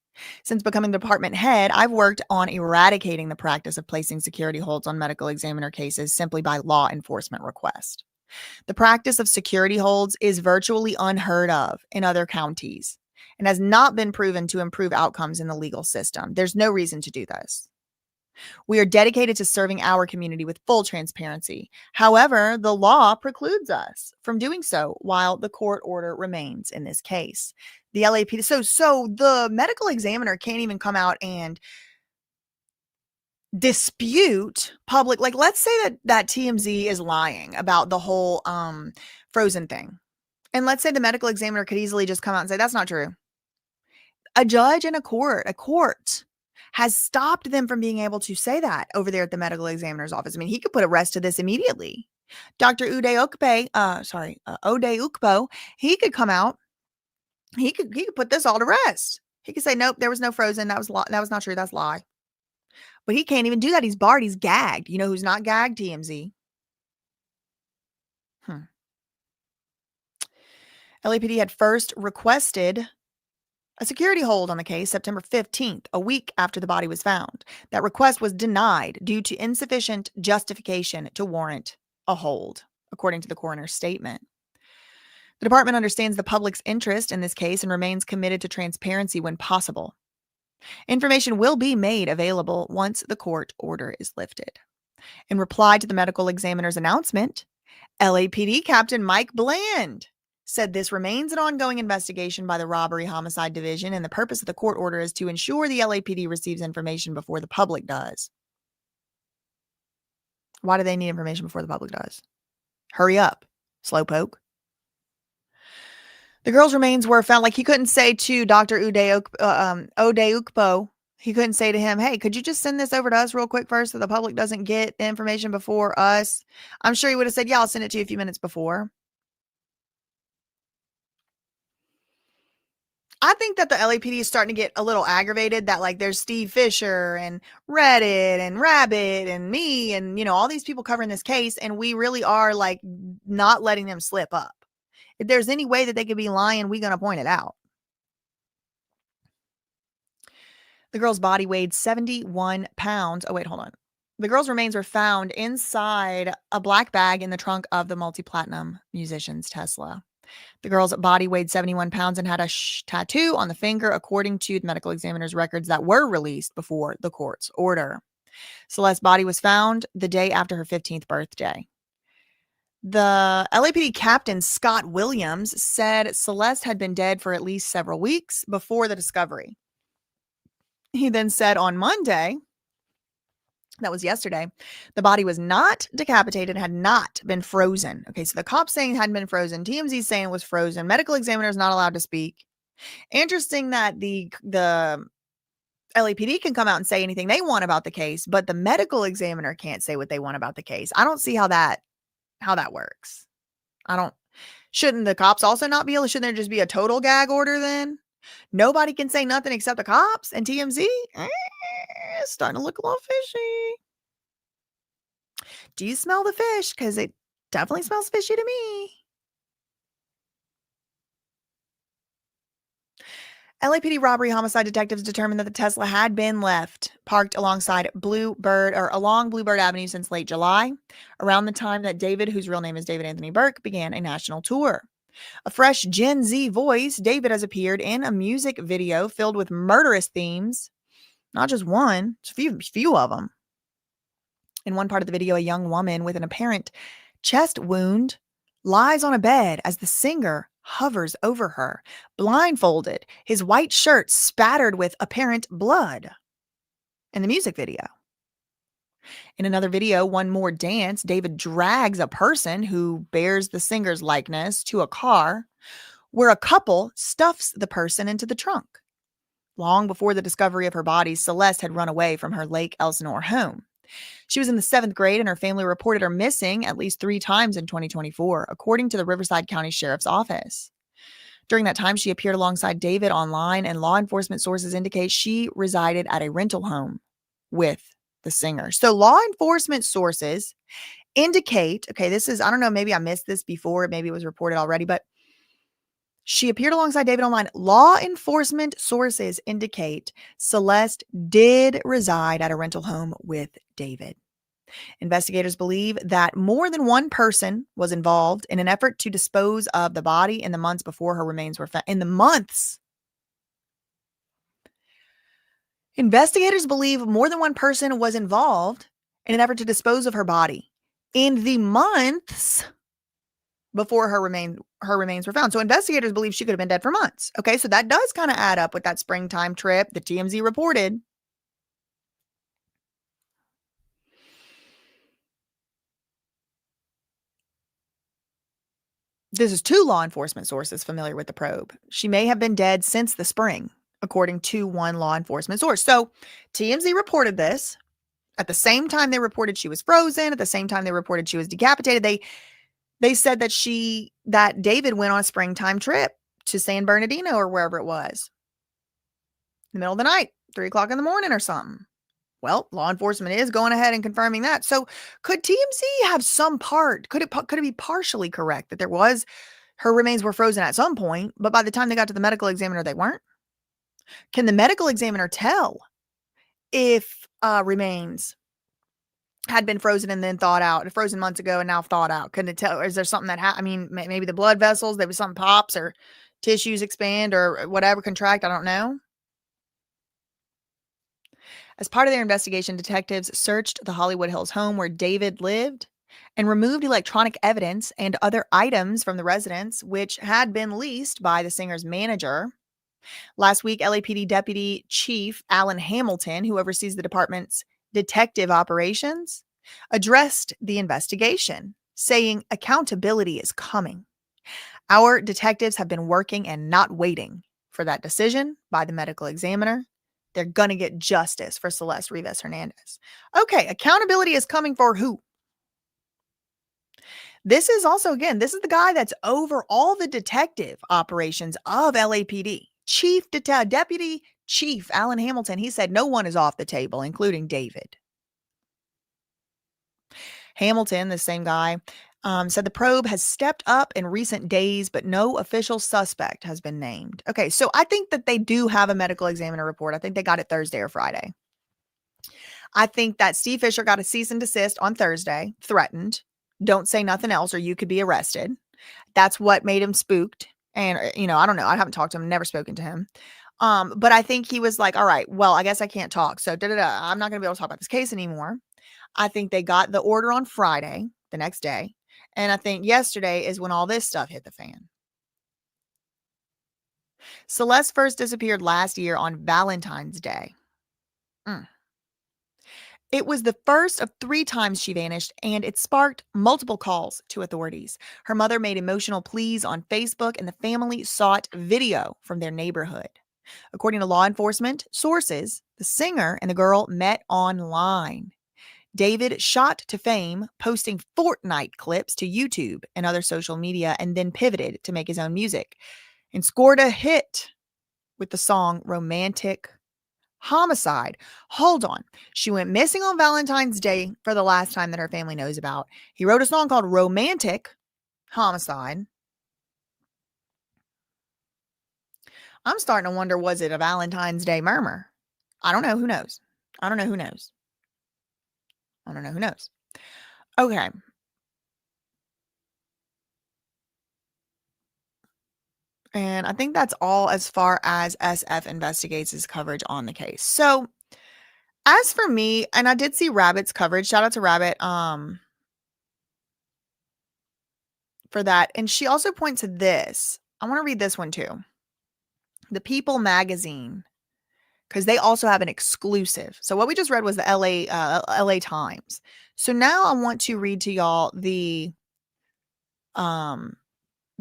Since becoming department head, I've worked on eradicating the practice of placing security holds on medical examiner cases simply by law enforcement request. The practice of security holds is virtually unheard of in other counties and has not been proven to improve outcomes in the legal system. There's no reason to do this. We are dedicated to serving our community with full transparency. However, the law precludes us from doing so while the court order remains in this case. The LAPD, so the medical examiner can't even come out and dispute public, like, let's say that TMZ is lying about the whole frozen thing. And let's say the medical examiner could easily just come out and say, that's not true. A judge in a court has stopped them from being able to say that over there at the medical examiner's office. I mean, he could put a rest to this immediately. Dr. Ode Ukpo, he could come out. He could put this all to rest. He could say, nope, there was no frozen. That was not true. That's a lie. But he can't even do that. He's barred. He's gagged. You know who's not gagged? TMZ. LAPD had first requested a security hold on the case September 15th, a week after the body was found. That request was denied due to insufficient justification to warrant a hold, according to the coroner's statement. The department understands the public's interest in this case and remains committed to transparency when possible. Information will be made available once the court order is lifted. In reply to the medical examiner's announcement, LAPD Captain Mike Bland said this remains an ongoing investigation by the Robbery Homicide Division, and the purpose of the court order is to ensure the LAPD receives information before the public does. Why do they need information before the public does? Hurry up, slowpoke. The girl's remains were found. Like, he couldn't say to Dr. Ode Ukpo, he couldn't say to him, hey, could you just send this over to us real quick first so the public doesn't get information before us? I'm sure he would have said, yeah, I'll send it to you a few minutes before. I think that the LAPD is starting to get a little aggravated that, like, there's Steve Fisher and Reddit and Rabbit and me and, you know, all these people covering this case, and we really are, like, not letting them slip up. If there's any way that they could be lying, we're going to point it out. The girl's body weighed 71 pounds. Oh, wait, hold on. The girl's remains were found inside a black bag in the trunk of the multi-platinum musician's Tesla. The girl's body weighed 71 pounds and had a tattoo on the finger, according to the medical examiner's records that were released before the court's order. Celeste's body was found the day after her 15th birthday. The LAPD captain, Scott Williams, said Celeste had been dead for at least several weeks before the discovery. He then said on Monday, that was yesterday, the body was not decapitated, had not been frozen. Okay, so the cops saying it hadn't been frozen. TMZ saying it was frozen. Medical examiner is not allowed to speak. Interesting that the LAPD can come out and say anything they want about the case, but the medical examiner can't say what they want about the case. I don't see how that works. Shouldn't the cops also not be able, shouldn't there just be a total gag order then? Nobody can say nothing except the cops and TMZ? It's starting to look a little fishy. Do you smell the fish? Because it definitely smells fishy to me. LAPD robbery homicide detectives determined that the Tesla had been left parked alongside along Bluebird Avenue since late July, around the time that David, whose real name is David Anthony Burke, began a national tour. A fresh Gen Z voice, David has appeared in a music video filled with murderous themes. Not just one, it's a few of them. In one part of the video, a young woman with an apparent chest wound lies on a bed as the singer hovers over her, blindfolded, his white shirt spattered with apparent blood. In the music video. In another video, One More Dance, David drags a person who bears the singer's likeness to a car where a couple stuffs the person into the trunk. Long before the discovery of her body, Celeste had run away from her Lake Elsinore home. She was in the 7th grade and her family reported her missing at least 3 times in 2024, according to the Riverside County Sheriff's Office. During that time, she appeared alongside David online, and law enforcement sources indicate she resided at a rental home with the singer. So law enforcement sources indicate, okay, this is, I don't know, maybe I missed this before, maybe it was reported already, but she appeared alongside David online. Law enforcement sources indicate Celeste did reside at a rental home with David. Investigators believe that more than one person was involved in an effort to dispose of the body in the months before her remains were found. In the months. Investigators believe more than one person was involved in an effort to dispose of her body in the months before her remains were found. So investigators believe she could have been dead for months. Okay, so that does kind of add up with that springtime trip that TMZ reported. This is 2 law enforcement sources familiar with the probe. She may have been dead since the spring, according to one law enforcement source. So TMZ reported this. At the same time they reported she was frozen, at the same time they reported she was decapitated, they said that David went on a springtime trip to San Bernardino or wherever it was. In the middle of the night, 3 o'clock in the morning or something. Well, law enforcement is going ahead and confirming that. So could TMZ have some part? Could it be partially correct that her remains were frozen at some point, but by the time they got to the medical examiner, they weren't? Can the medical examiner tell if remains had been frozen and then thawed out, frozen months ago and now thawed out? Couldn't it tell? Or is there something that maybe the blood vessels, there was something pops or tissues expand or whatever contract? I don't know. As part of their investigation, detectives searched the Hollywood Hills home where David lived and removed electronic evidence and other items from the residence, which had been leased by the singer's manager. Last week, LAPD Deputy Chief Alan Hamilton, who oversees the department's detective operations, addressed the investigation, saying accountability is coming. Our detectives have been working and not waiting for that decision by the medical examiner. They're going to get justice for Celeste Rivas Hernandez. Okay, accountability is coming for who? This is also, again, this is the guy that's over all the detective operations of LAPD. Deputy Chief Alan Hamilton, he said no one is off the table, including David. Hamilton, the same guy, Said the probe has stepped up in recent days, but no official suspect has been named. Okay, so I think that they do have a medical examiner report. I think they got it Thursday or Friday. I think that Steve Fisher got a cease and desist on Thursday, threatened. Don't say nothing else or you could be arrested. That's what made him spooked. And, I don't know. I haven't talked to him, never spoken to him. But I think he was like, all right, well, I guess I can't talk. So I'm not going to be able to talk about this case anymore. I think they got the order on Friday, the next day. And I think yesterday is when all this stuff hit the fan. Celeste first disappeared last year on Valentine's Day. It was the first of 3 times she vanished, and it sparked multiple calls to authorities. Her mother made emotional pleas on Facebook, and the family sought video from their neighborhood. According to law enforcement sources, the singer and the girl met online. David shot to fame, posting Fortnite clips to YouTube and other social media, and then pivoted to make his own music and scored a hit with the song Romantic Homicide. Hold on. She went missing on Valentine's Day for the last time that her family knows about. He wrote a song called Romantic Homicide. I'm starting to wonder, was it a Valentine's Day murmur? I don't know. Who knows? I don't know. Who knows? I don't know. Who knows? Okay. And I think that's all as far as SF Investigates' his coverage on the case. So as for me, and I did see Rabbit's coverage. Shout out to Rabbit for that. And she also points to this. I want to read this one too. The People magazine, because they also have an exclusive. So what we just read was the LA Times. So now I want to read to y'all the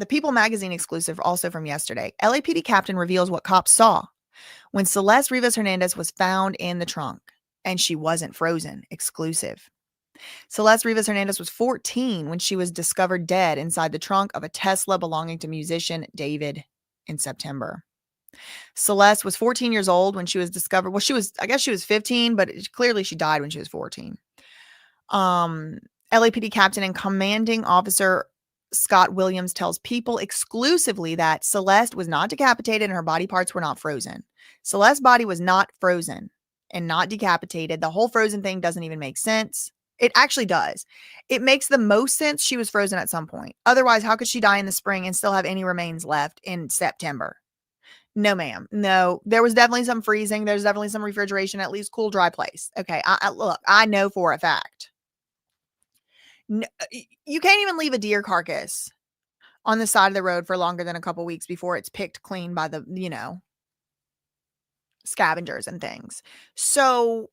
People magazine exclusive also from yesterday. LAPD captain reveals what cops saw when Celeste Rivas Hernandez was found in the trunk and she wasn't frozen. Exclusive. Celeste Rivas Hernandez was 14 when she was discovered dead inside the trunk of a Tesla belonging to musician David in September. Celeste was 14 years old when she was discovered. Well, I guess she was 15, but clearly she died when she was 14. LAPD captain and commanding officer Scott Williams tells People exclusively that Celeste was not decapitated and her body parts were not frozen. Celeste's body was not frozen and not decapitated. The whole frozen thing doesn't even make sense. It actually does. It makes the most sense she was frozen at some point. Otherwise, how could she die in the spring and still have any remains left in September? No, ma'am. No, there was definitely some freezing. There's definitely some refrigeration, at least cool, dry place. Okay. Look, I know for a fact. No, you can't even leave a deer carcass on the side of the road for longer than a couple weeks before it's picked clean by the, scavengers and things. So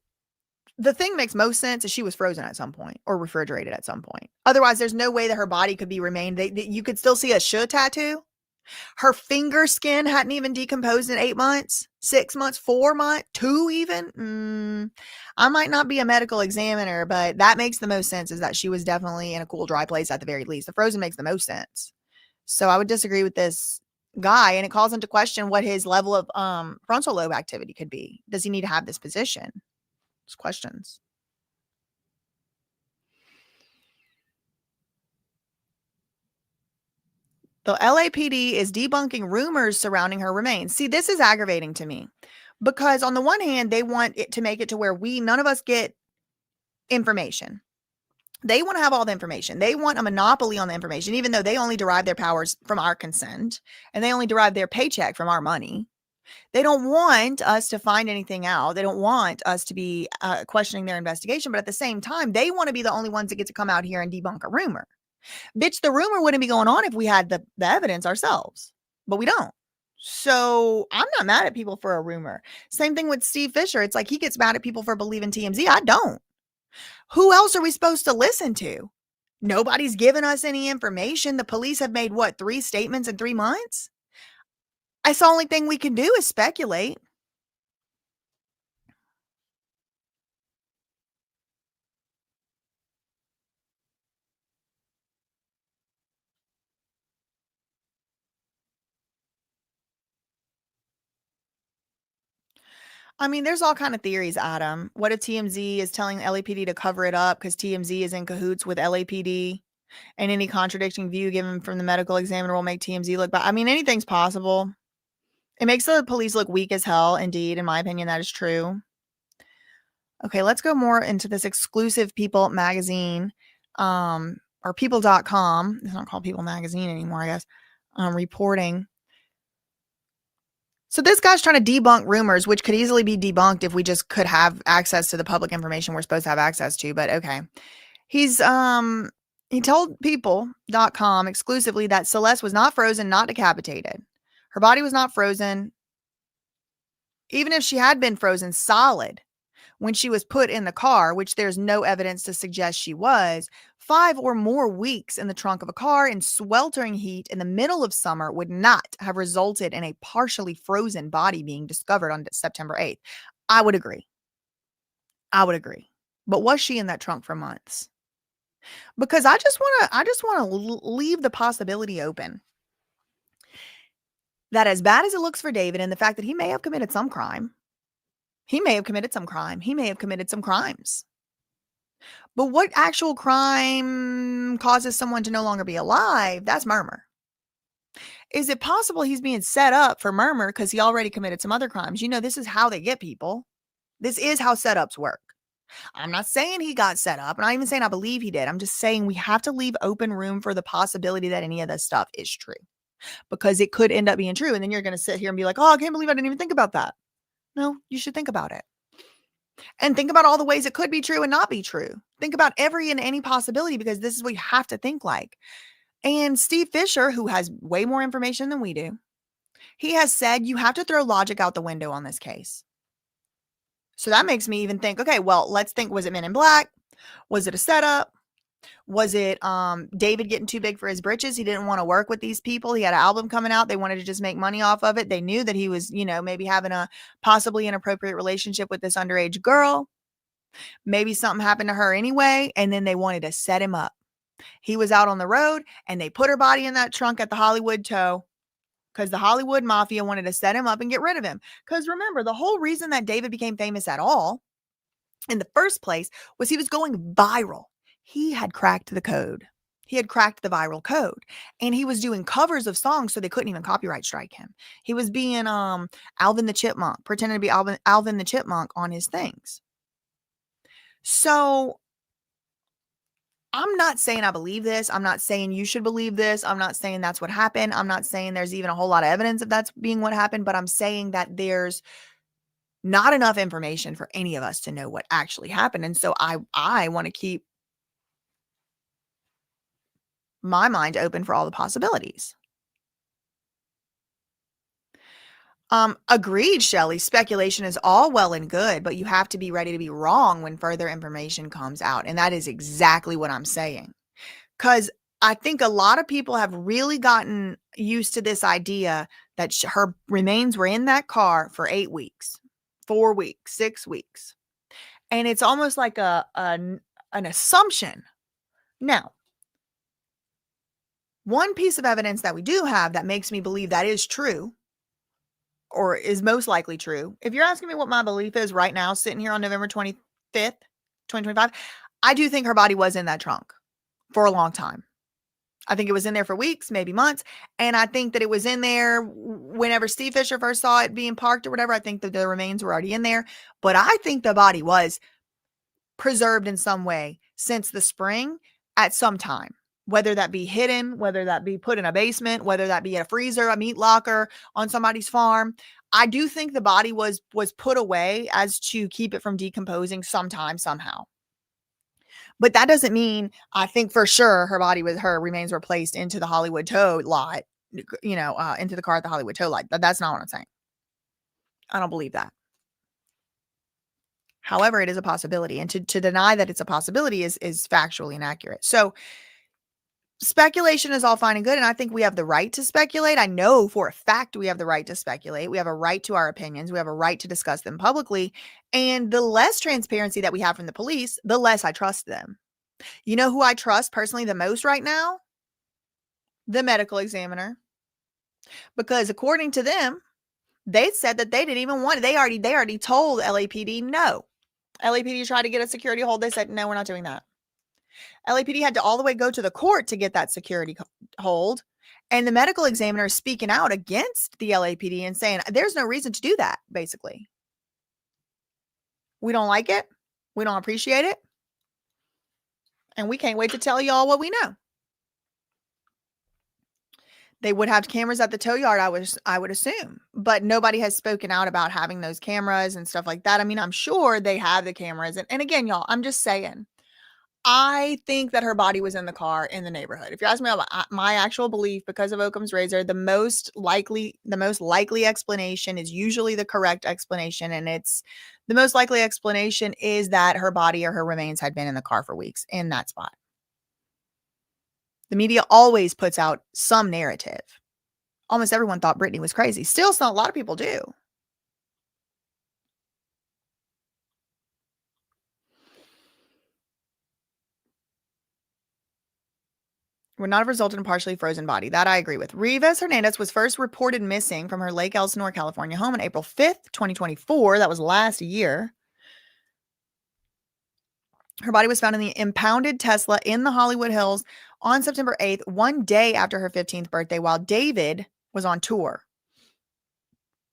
the thing makes most sense is she was frozen at some point or refrigerated at some point. Otherwise, there's no way that her body could be remained. You could still see a shoe tattoo. Her finger skin hadn't even decomposed in 8 months, 6 months, 4 months, 2 even. I might not be a medical examiner, but that makes the most sense is that she was definitely in a cool, dry place at the very least. The frozen makes the most sense. So I would disagree with this guy, and it calls into question what his level of frontal lobe activity could be. Does he need to have this position? Those questions. The LAPD is debunking rumors surrounding her remains. See, this is aggravating to me because on the one hand, they want it to make it to where none of us get information. They want to have all the information. They want a monopoly on the information, even though they only derive their powers from our consent and they only derive their paycheck from our money. They don't want us to find anything out. They don't want us to be questioning their investigation. But at the same time, they want to be the only ones that get to come out here and debunk a rumor. Bitch, the rumor wouldn't be going on if we had the evidence ourselves, but we don't. So I'm not mad at people for a rumor. Same thing with Steve Fisher. It's like he gets mad at people for believing TMZ. I don't. Who else are we supposed to listen to? Nobody's given us any information. The police have made 3 statements in 3 months? That's the only thing we can do is speculate. I mean, there's all kind of theories, Adam. What if TMZ is telling LAPD to cover it up because TMZ is in cahoots with LAPD? And any contradicting view given from the medical examiner will make TMZ look bad. I mean, anything's possible. It makes the police look weak as hell. Indeed, in my opinion, that is true. Okay, let's go more into this exclusive People magazine, or people.com. It's not called People magazine anymore, I guess. Reporting. So this guy's trying to debunk rumors, which could easily be debunked if we just could have access to the public information we're supposed to have access to, but okay. He told people.com exclusively that Celeste was not frozen, not decapitated. Her body was not frozen. Even if she had been frozen solid when she was put in the car, which there's no evidence to suggest she was, 5 or more weeks in the trunk of a car in sweltering heat in the middle of summer would not have resulted in a partially frozen body being discovered on September 8th. I would agree. But was she in that trunk for months? Because I just want to leave the possibility open that as bad as it looks for David and the fact that he may have committed some crime, he may have committed some crimes. But what actual crime causes someone to no longer be alive? That's murder. Is it possible he's being set up for murder because he already committed some other crimes? You know, this is how they get people. This is how setups work. I'm not saying he got set up. I'm not even saying I believe he did. I'm just saying we have to leave open room for the possibility that any of this stuff is true, because it could end up being true. And then you're going to sit here and be like, oh, I can't believe I didn't even think about that. No, you should think about it. And think about all the ways it could be true and not be true. Think about every and any possibility, because this is what you have to think like. And Steve Fisher, who has way more information than we do, he has said you have to throw logic out the window on this case. So that makes me even think, okay, well, let's think, was it Men in Black? Was it a setup? Was it David getting too big for his britches? He didn't want to work with these people. He had an album coming out. They wanted to just make money off of it. They knew that he was, maybe having a possibly inappropriate relationship with this underage girl. Maybe something happened to her anyway, and then they wanted to set him up. He was out on the road, and they put her body in that trunk at the Hollywood Tow because the Hollywood Mafia wanted to set him up and get rid of him. Because remember, the whole reason that David became famous at all in the first place was he was going viral. He had cracked the code. He had cracked the viral code, and he was doing covers of songs, so they couldn't even copyright strike him. He was being Alvin the Chipmunk, pretending to be Alvin the Chipmunk on his things. So I'm not saying I believe this. I'm not saying you should believe this. I'm not saying that's what happened. I'm not saying there's even a whole lot of evidence of that's being what happened, but I'm saying that there's not enough information for any of us to know what actually happened. And so I want to keep my mind open for all the possibilities. Agreed, Shelley. Speculation is all well and good, but you have to be ready to be wrong when further information comes out. And that is exactly what I'm saying. Because I think a lot of people have really gotten used to this idea that her remains were in that car for 8 weeks, 4 weeks, 6 weeks. And it's almost like an assumption. Now, one piece of evidence that we do have that makes me believe that is true, or is most likely true. If you're asking me what my belief is right now, sitting here on November 25th, 2025, I do think her body was in that trunk for a long time. I think it was in there for weeks, maybe months. And I think that it was in there whenever Steve Fisher first saw it being parked or whatever. I think that the remains were already in there. But I think the body was preserved in some way since the spring at some time. Whether that be hidden, whether that be put in a basement, whether that be a freezer, a meat locker on somebody's farm. I do think the body was put away as to keep it from decomposing sometime, somehow. But that doesn't mean I think for sure her remains were placed into the Hollywood Tow lot, into the car at the Hollywood Tow lot. That's not what I'm saying. I don't believe that. However, it is a possibility. And to deny that it's a possibility is factually inaccurate. So speculation is all fine and good, and I think we have the right to speculate. I know for a fact we have the right to speculate. We have a right to our opinions. We have a right to discuss them publicly. And the less transparency that we have from the police, the less I trust them. You know who I trust personally the most right now? The medical examiner. Because according to them, they said that they didn't even want it. They already told LAPD no. LAPD tried to get a security hold. They said, no, we're not doing that. LAPD had to all the way go to the court to get that security hold. And the medical examiner is speaking out against the LAPD and saying there's no reason to do that, basically. We don't like it. We don't appreciate it. And we can't wait to tell y'all what we know. They would have cameras at the tow yard, I would assume, but nobody has spoken out about having those cameras and stuff like that. I mean, I'm sure they have the cameras. And again, y'all, I'm just saying, I think that her body was in the car in the neighborhood. If you ask me about my actual belief, because of Occam's razor, the most likely explanation is usually the correct explanation. And the most likely explanation is that her body or her remains had been in the car for weeks in that spot. The media always puts out some narrative. Almost everyone thought Britney was crazy. Still, a lot of people do. Would not have resulted in partially frozen body. That I agree with. Rivas Hernandez was first reported missing from her Lake Elsinore, California home on April 5th, 2024. That was last year. Her body was found in the impounded Tesla in the Hollywood Hills on September 8th, one day after her 15th birthday, while David was on tour.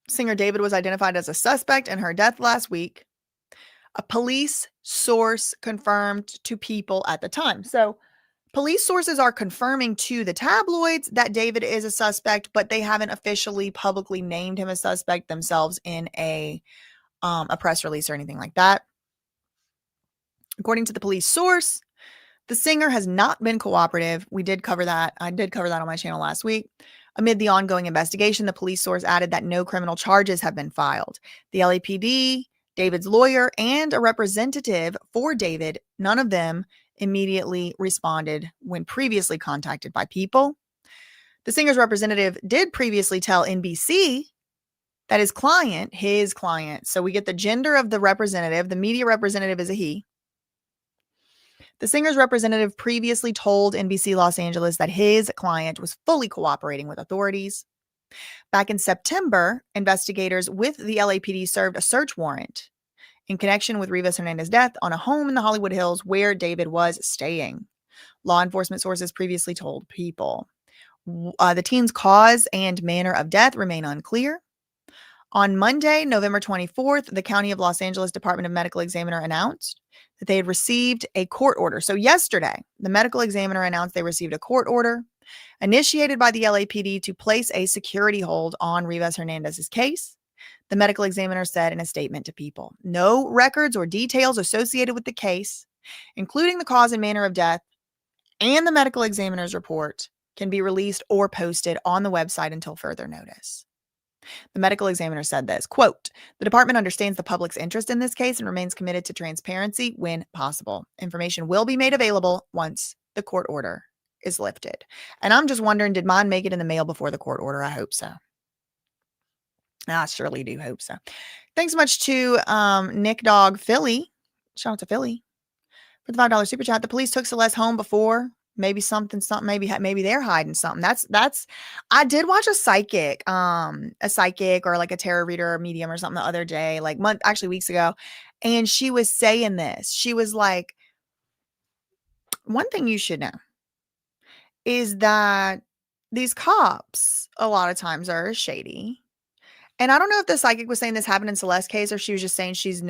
Singer David was identified as a suspect in her death last week. A police source confirmed to People at the time. So police sources are confirming to the tabloids that David is a suspect, but they haven't officially publicly named him a suspect themselves in a press release or anything like that. According to the police source, the singer has not been cooperative. We did cover that. I did cover that on my channel last week. Amid the ongoing investigation, the police source added that no criminal charges have been filed. The LAPD, David's lawyer, and a representative for David, none of them immediately responded when previously contacted by People. The singer's representative did previously tell NBC that his client, so we get the gender of the representative, the media representative is a he. The singer's representative previously told NBC Los Angeles that his client was fully cooperating with authorities. Back in September, investigators with the LAPD served a search warrant in connection with Rivas Hernandez's death on a home in the Hollywood Hills where David was staying. Law enforcement sources previously told People. The teen's cause and manner of death remain unclear. On Monday, November 24th, the County of Los Angeles Department of Medical Examiner announced that they had received a court order. So yesterday, the medical examiner announced they received a court order initiated by the LAPD to place a security hold on Rivas Hernandez's case. The medical examiner said in a statement to People, no records or details associated with the case, including the cause and manner of death and the medical examiner's report, can be released or posted on the website until further notice. The medical examiner said this, quote, the department understands the public's interest in this case and remains committed to transparency when possible. Information will be made available once the court order is lifted. And I'm just wondering, did mine make it in the mail before the court order? I hope so. I surely do hope so. Thanks so much to Nick Dog Philly. Shout out to Philly for the $5 super chat. The police took Celeste home before. Maybe something, maybe they're hiding something. That's, I did watch a psychic or like a tarot reader or medium or something the other day, like weeks ago. And she was saying this. She was like, one thing you should know is that these cops a lot of times are shady. And I don't know if the psychic was saying this happened in Celeste's case, or she was just saying she's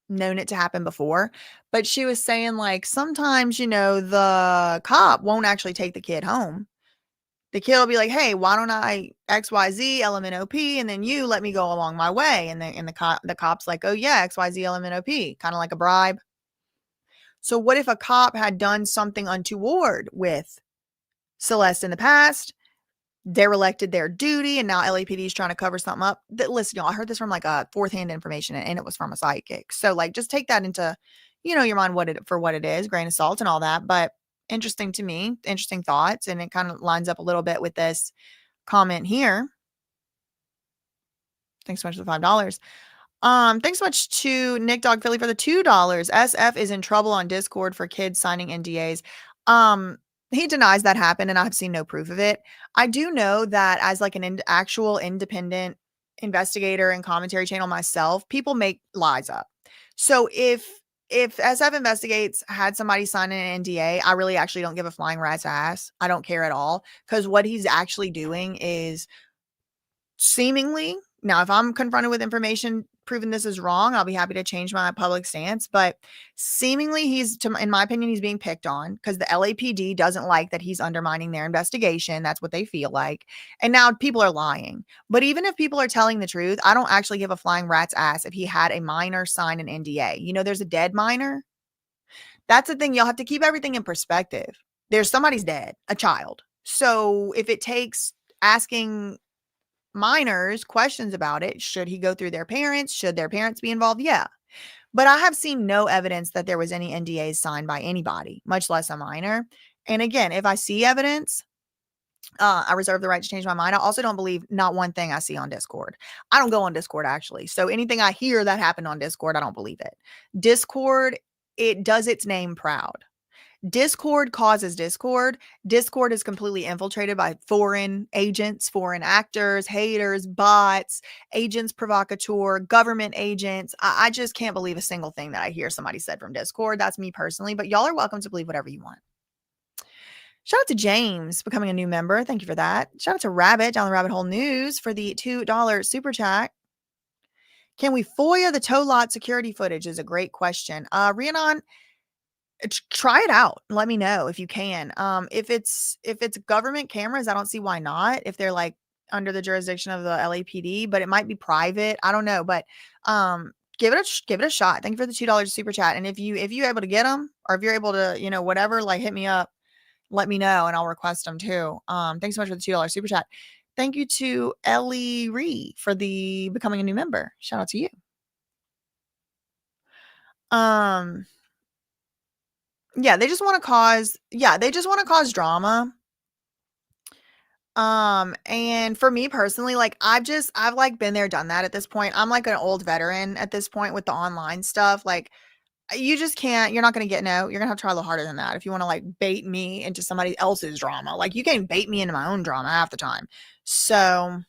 known it to happen before, but she was saying like sometimes, the cop won't actually take the kid home. The kid will be like, hey, why don't I XYZ LMNOP and then you let me go along my way. And the cop's like, oh yeah, XYZ LMNOP, kind of like a bribe. So what if a cop had done something untoward with Celeste in the past, dereliected their duty, and now LAPD is trying to cover something up? Listen, y'all, I heard this from like a fourth-hand information, and it was from a psychic. So like, just take that into, your mind for what it is, grain of salt and all that. But interesting to me, interesting thoughts, and it kind of lines up a little bit with this comment here. Thanks so much for the $5. Thanks so much to Nick Dog Philly for the $2. SF is in trouble on Discord for kids signing NDAs. He denies that happened, and I've seen no proof of it. I do know that as like an actual independent investigator and commentary channel myself, people make lies up. So if if SF Investigates had somebody sign an NDA, I really actually don't give a flying rat's ass. I don't care at all, because what he's actually doing is seemingly, now if I'm confronted with information proving this is wrong, I'll be happy to change my public stance, but seemingly in my opinion, he's being picked on because the LAPD doesn't like that he's undermining their investigation. That's what they feel like. And now people are lying. But even if people are telling the truth, I don't actually give a flying rat's ass if he had a minor sign an NDA. You know, there's a dead minor. That's the thing. You'll have to keep everything in perspective. There's somebody's dead, a child. So if it takes asking minors questions about it, should he go through their parents? Should their parents be involved? Yeah. But I have seen no evidence that there was any NDAs signed by anybody, much less a minor. And again, if I see evidence, I reserve the right to change my mind. I also don't believe not one thing I see on Discord. I don't go on Discord actually. So anything I hear that happened on Discord, I don't believe it. Discord, it does its name proud. Discord causes discord. Discord is completely infiltrated by foreign agents, foreign actors, haters, bots, agents provocateur, government agents. I just can't believe a single thing that I hear somebody said from Discord. That's me personally, but y'all are welcome to believe whatever you want. Shout out to James becoming a new member. Thank you for that. Shout out to Rabbit down the Rabbit Hole News for the $2 super chat. Can we FOIA the tow lot security footage is a great question. Rhiannon, try it out. Let me know if you can. If it's government cameras, I don't see why not. If they're like under the jurisdiction of the LAPD, but it might be private. I don't know, but give it a shot. Thank you for the $2 super chat. And if you're able to get them, or if you're able to, whatever, like hit me up, let me know, and I'll request them too. Thanks so much for the $2 super chat. Thank you to Ellie Ree for the becoming a new member. Shout out to you. Yeah, they just want to cause drama. And for me personally, like I've like been there, done that at this point. I'm like an old veteran at this point with the online stuff. Like you just can't, you're not going to get you're going to have to try a little harder than that. If you want to like bait me into somebody else's drama, like you can bait me into my own drama half the time. So,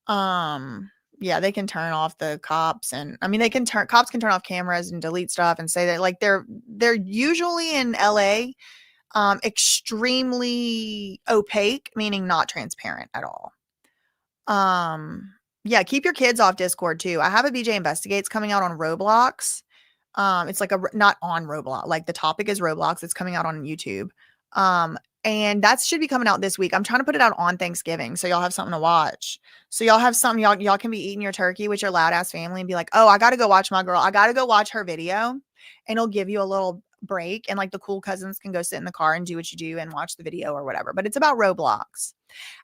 yeah, they can turn off the cops, and I mean cops can turn off cameras and delete stuff and say that like they're usually in LA extremely opaque, meaning not transparent at all. Yeah, keep your kids off Discord too. I have a BJ Investigates coming out on Roblox. It's like not on Roblox, like the topic is Roblox. It's coming out on YouTube. And that should be coming out this week. I'm trying to put it out on Thanksgiving, so y'all have something to watch. So y'all have something, y'all can be eating your turkey with your loud ass family and be like, oh, I got to go watch my girl. I got to go watch her video. And it'll give you a little break. And like the cool cousins can go sit in the car and do what you do and watch the video or whatever. But it's about Roblox.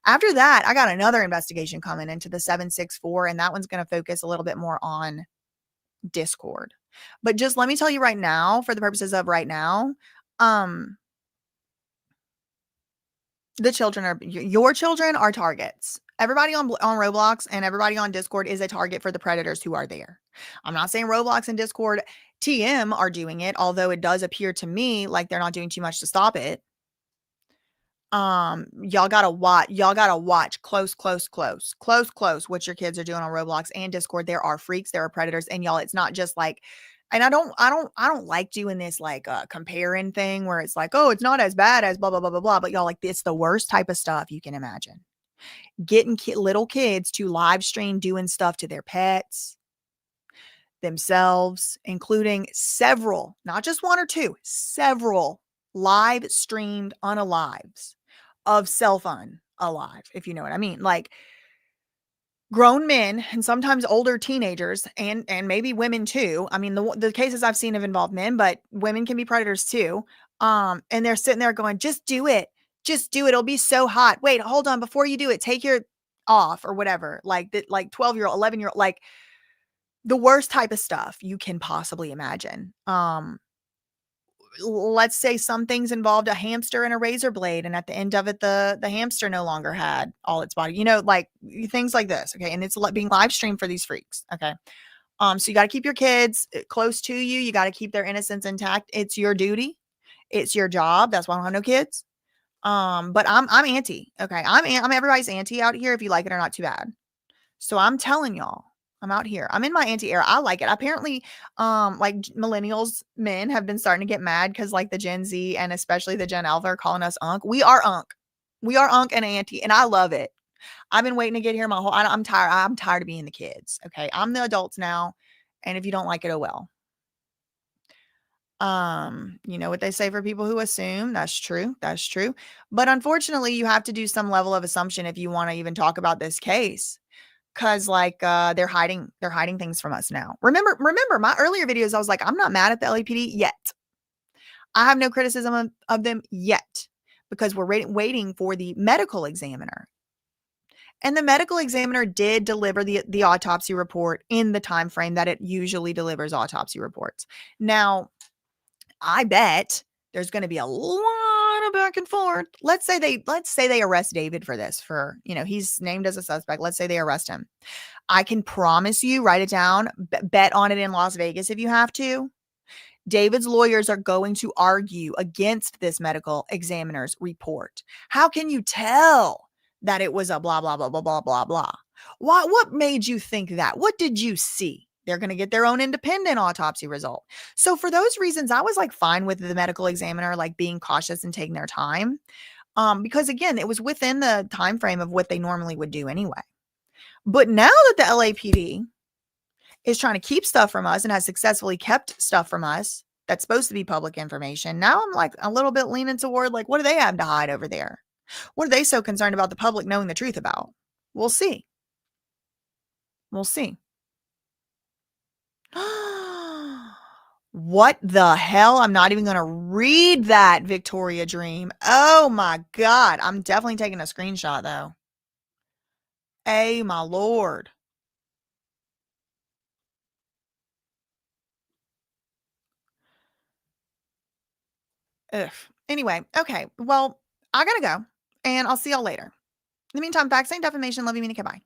After that, I got another investigation coming into the 764. And that one's going to focus a little bit more on Discord. But just let me tell you right now, for the purposes of right now, your children are targets. Everybody on Roblox and everybody on Discord is a target for the predators who are there. I'm not saying Roblox and Discord TM are doing it, although it does appear to me like they're not doing too much to stop it. Y'all gotta watch close what your kids are doing on Roblox and Discord. There are freaks, there are predators, and y'all, it's not just like, and I don't like doing this like comparing thing where it's like, oh, it's not as bad as blah blah blah blah blah, but y'all, like, it's the worst type of stuff you can imagine. Getting little kids to live stream doing stuff to their pets, themselves, including several, not just one or two, several live streamed unalives of self unalive, if you know what I mean. Like grown men and sometimes older teenagers and maybe women too. I mean, the cases I've seen have involved men, but women can be predators too. And they're sitting there going, just do it. Just do it. It'll be so hot. Wait, hold on. Before you do it, take your off or whatever. Like that, like 12-year-old, 11-year-old, like the worst type of stuff you can possibly imagine. Let's say some things involved a hamster and a razor blade, and at the end of it, the hamster no longer had all its body, like things like this. Okay. And it's being live streamed for these freaks. Okay. So you got to keep your kids close to you. You got to keep their innocence intact. It's your duty. It's your job. That's why I don't have no kids. But I'm anti. Okay. I'm everybody's anti out here. If you like it or not, too bad. So I'm telling y'all, I'm out here. I'm in my auntie era. I like it. Apparently, like millennials, men have been starting to get mad because like the Gen Z and especially the Gen Alpha are calling us unk. We are unk. We are unk and auntie, and I love it. I've been waiting to get here my whole. I'm tired. I'm tired of being the kids. Okay, I'm the adults now, and if you don't like it, oh well. You know what they say for people who assume. That's true. That's true. But unfortunately, you have to do some level of assumption if you want to even talk about this case. Cause like they're hiding things from us now. Remember my earlier videos, I was like, I'm not mad at the LAPD yet. I have no criticism of them yet because we're waiting for the medical examiner. And the medical examiner did deliver the autopsy report in the time frame that it usually delivers autopsy reports. Now, I bet there's going to be a lot of back and forth. Let's say they arrest David for this, for, he's named as a suspect. Let's say they arrest him. I can promise you, write it down, bet on it in Las Vegas if you have to. David's lawyers are going to argue against this medical examiner's report. How can you tell that it was a blah, blah, blah, blah, blah, blah, blah? What made you think that? What did you see? They're going to get their own independent autopsy result. So for those reasons, I was like fine with the medical examiner, like being cautious and taking their time. Because again, it was within the time frame of what they normally would do anyway. But now that the LAPD is trying to keep stuff from us and has successfully kept stuff from us that's supposed to be public information, now I'm like a little bit leaning toward like, what do they have to hide over there? What are they so concerned about the public knowing the truth about? We'll see. We'll see. What the hell? I'm not even going to read that, Victoria Dream. Oh my God. I'm definitely taking a screenshot though. Hey, my Lord. Ugh. Anyway, okay. Well, I gotta go and I'll see y'all later. In the meantime, facts ain't defamation. Love you, meaning, bye.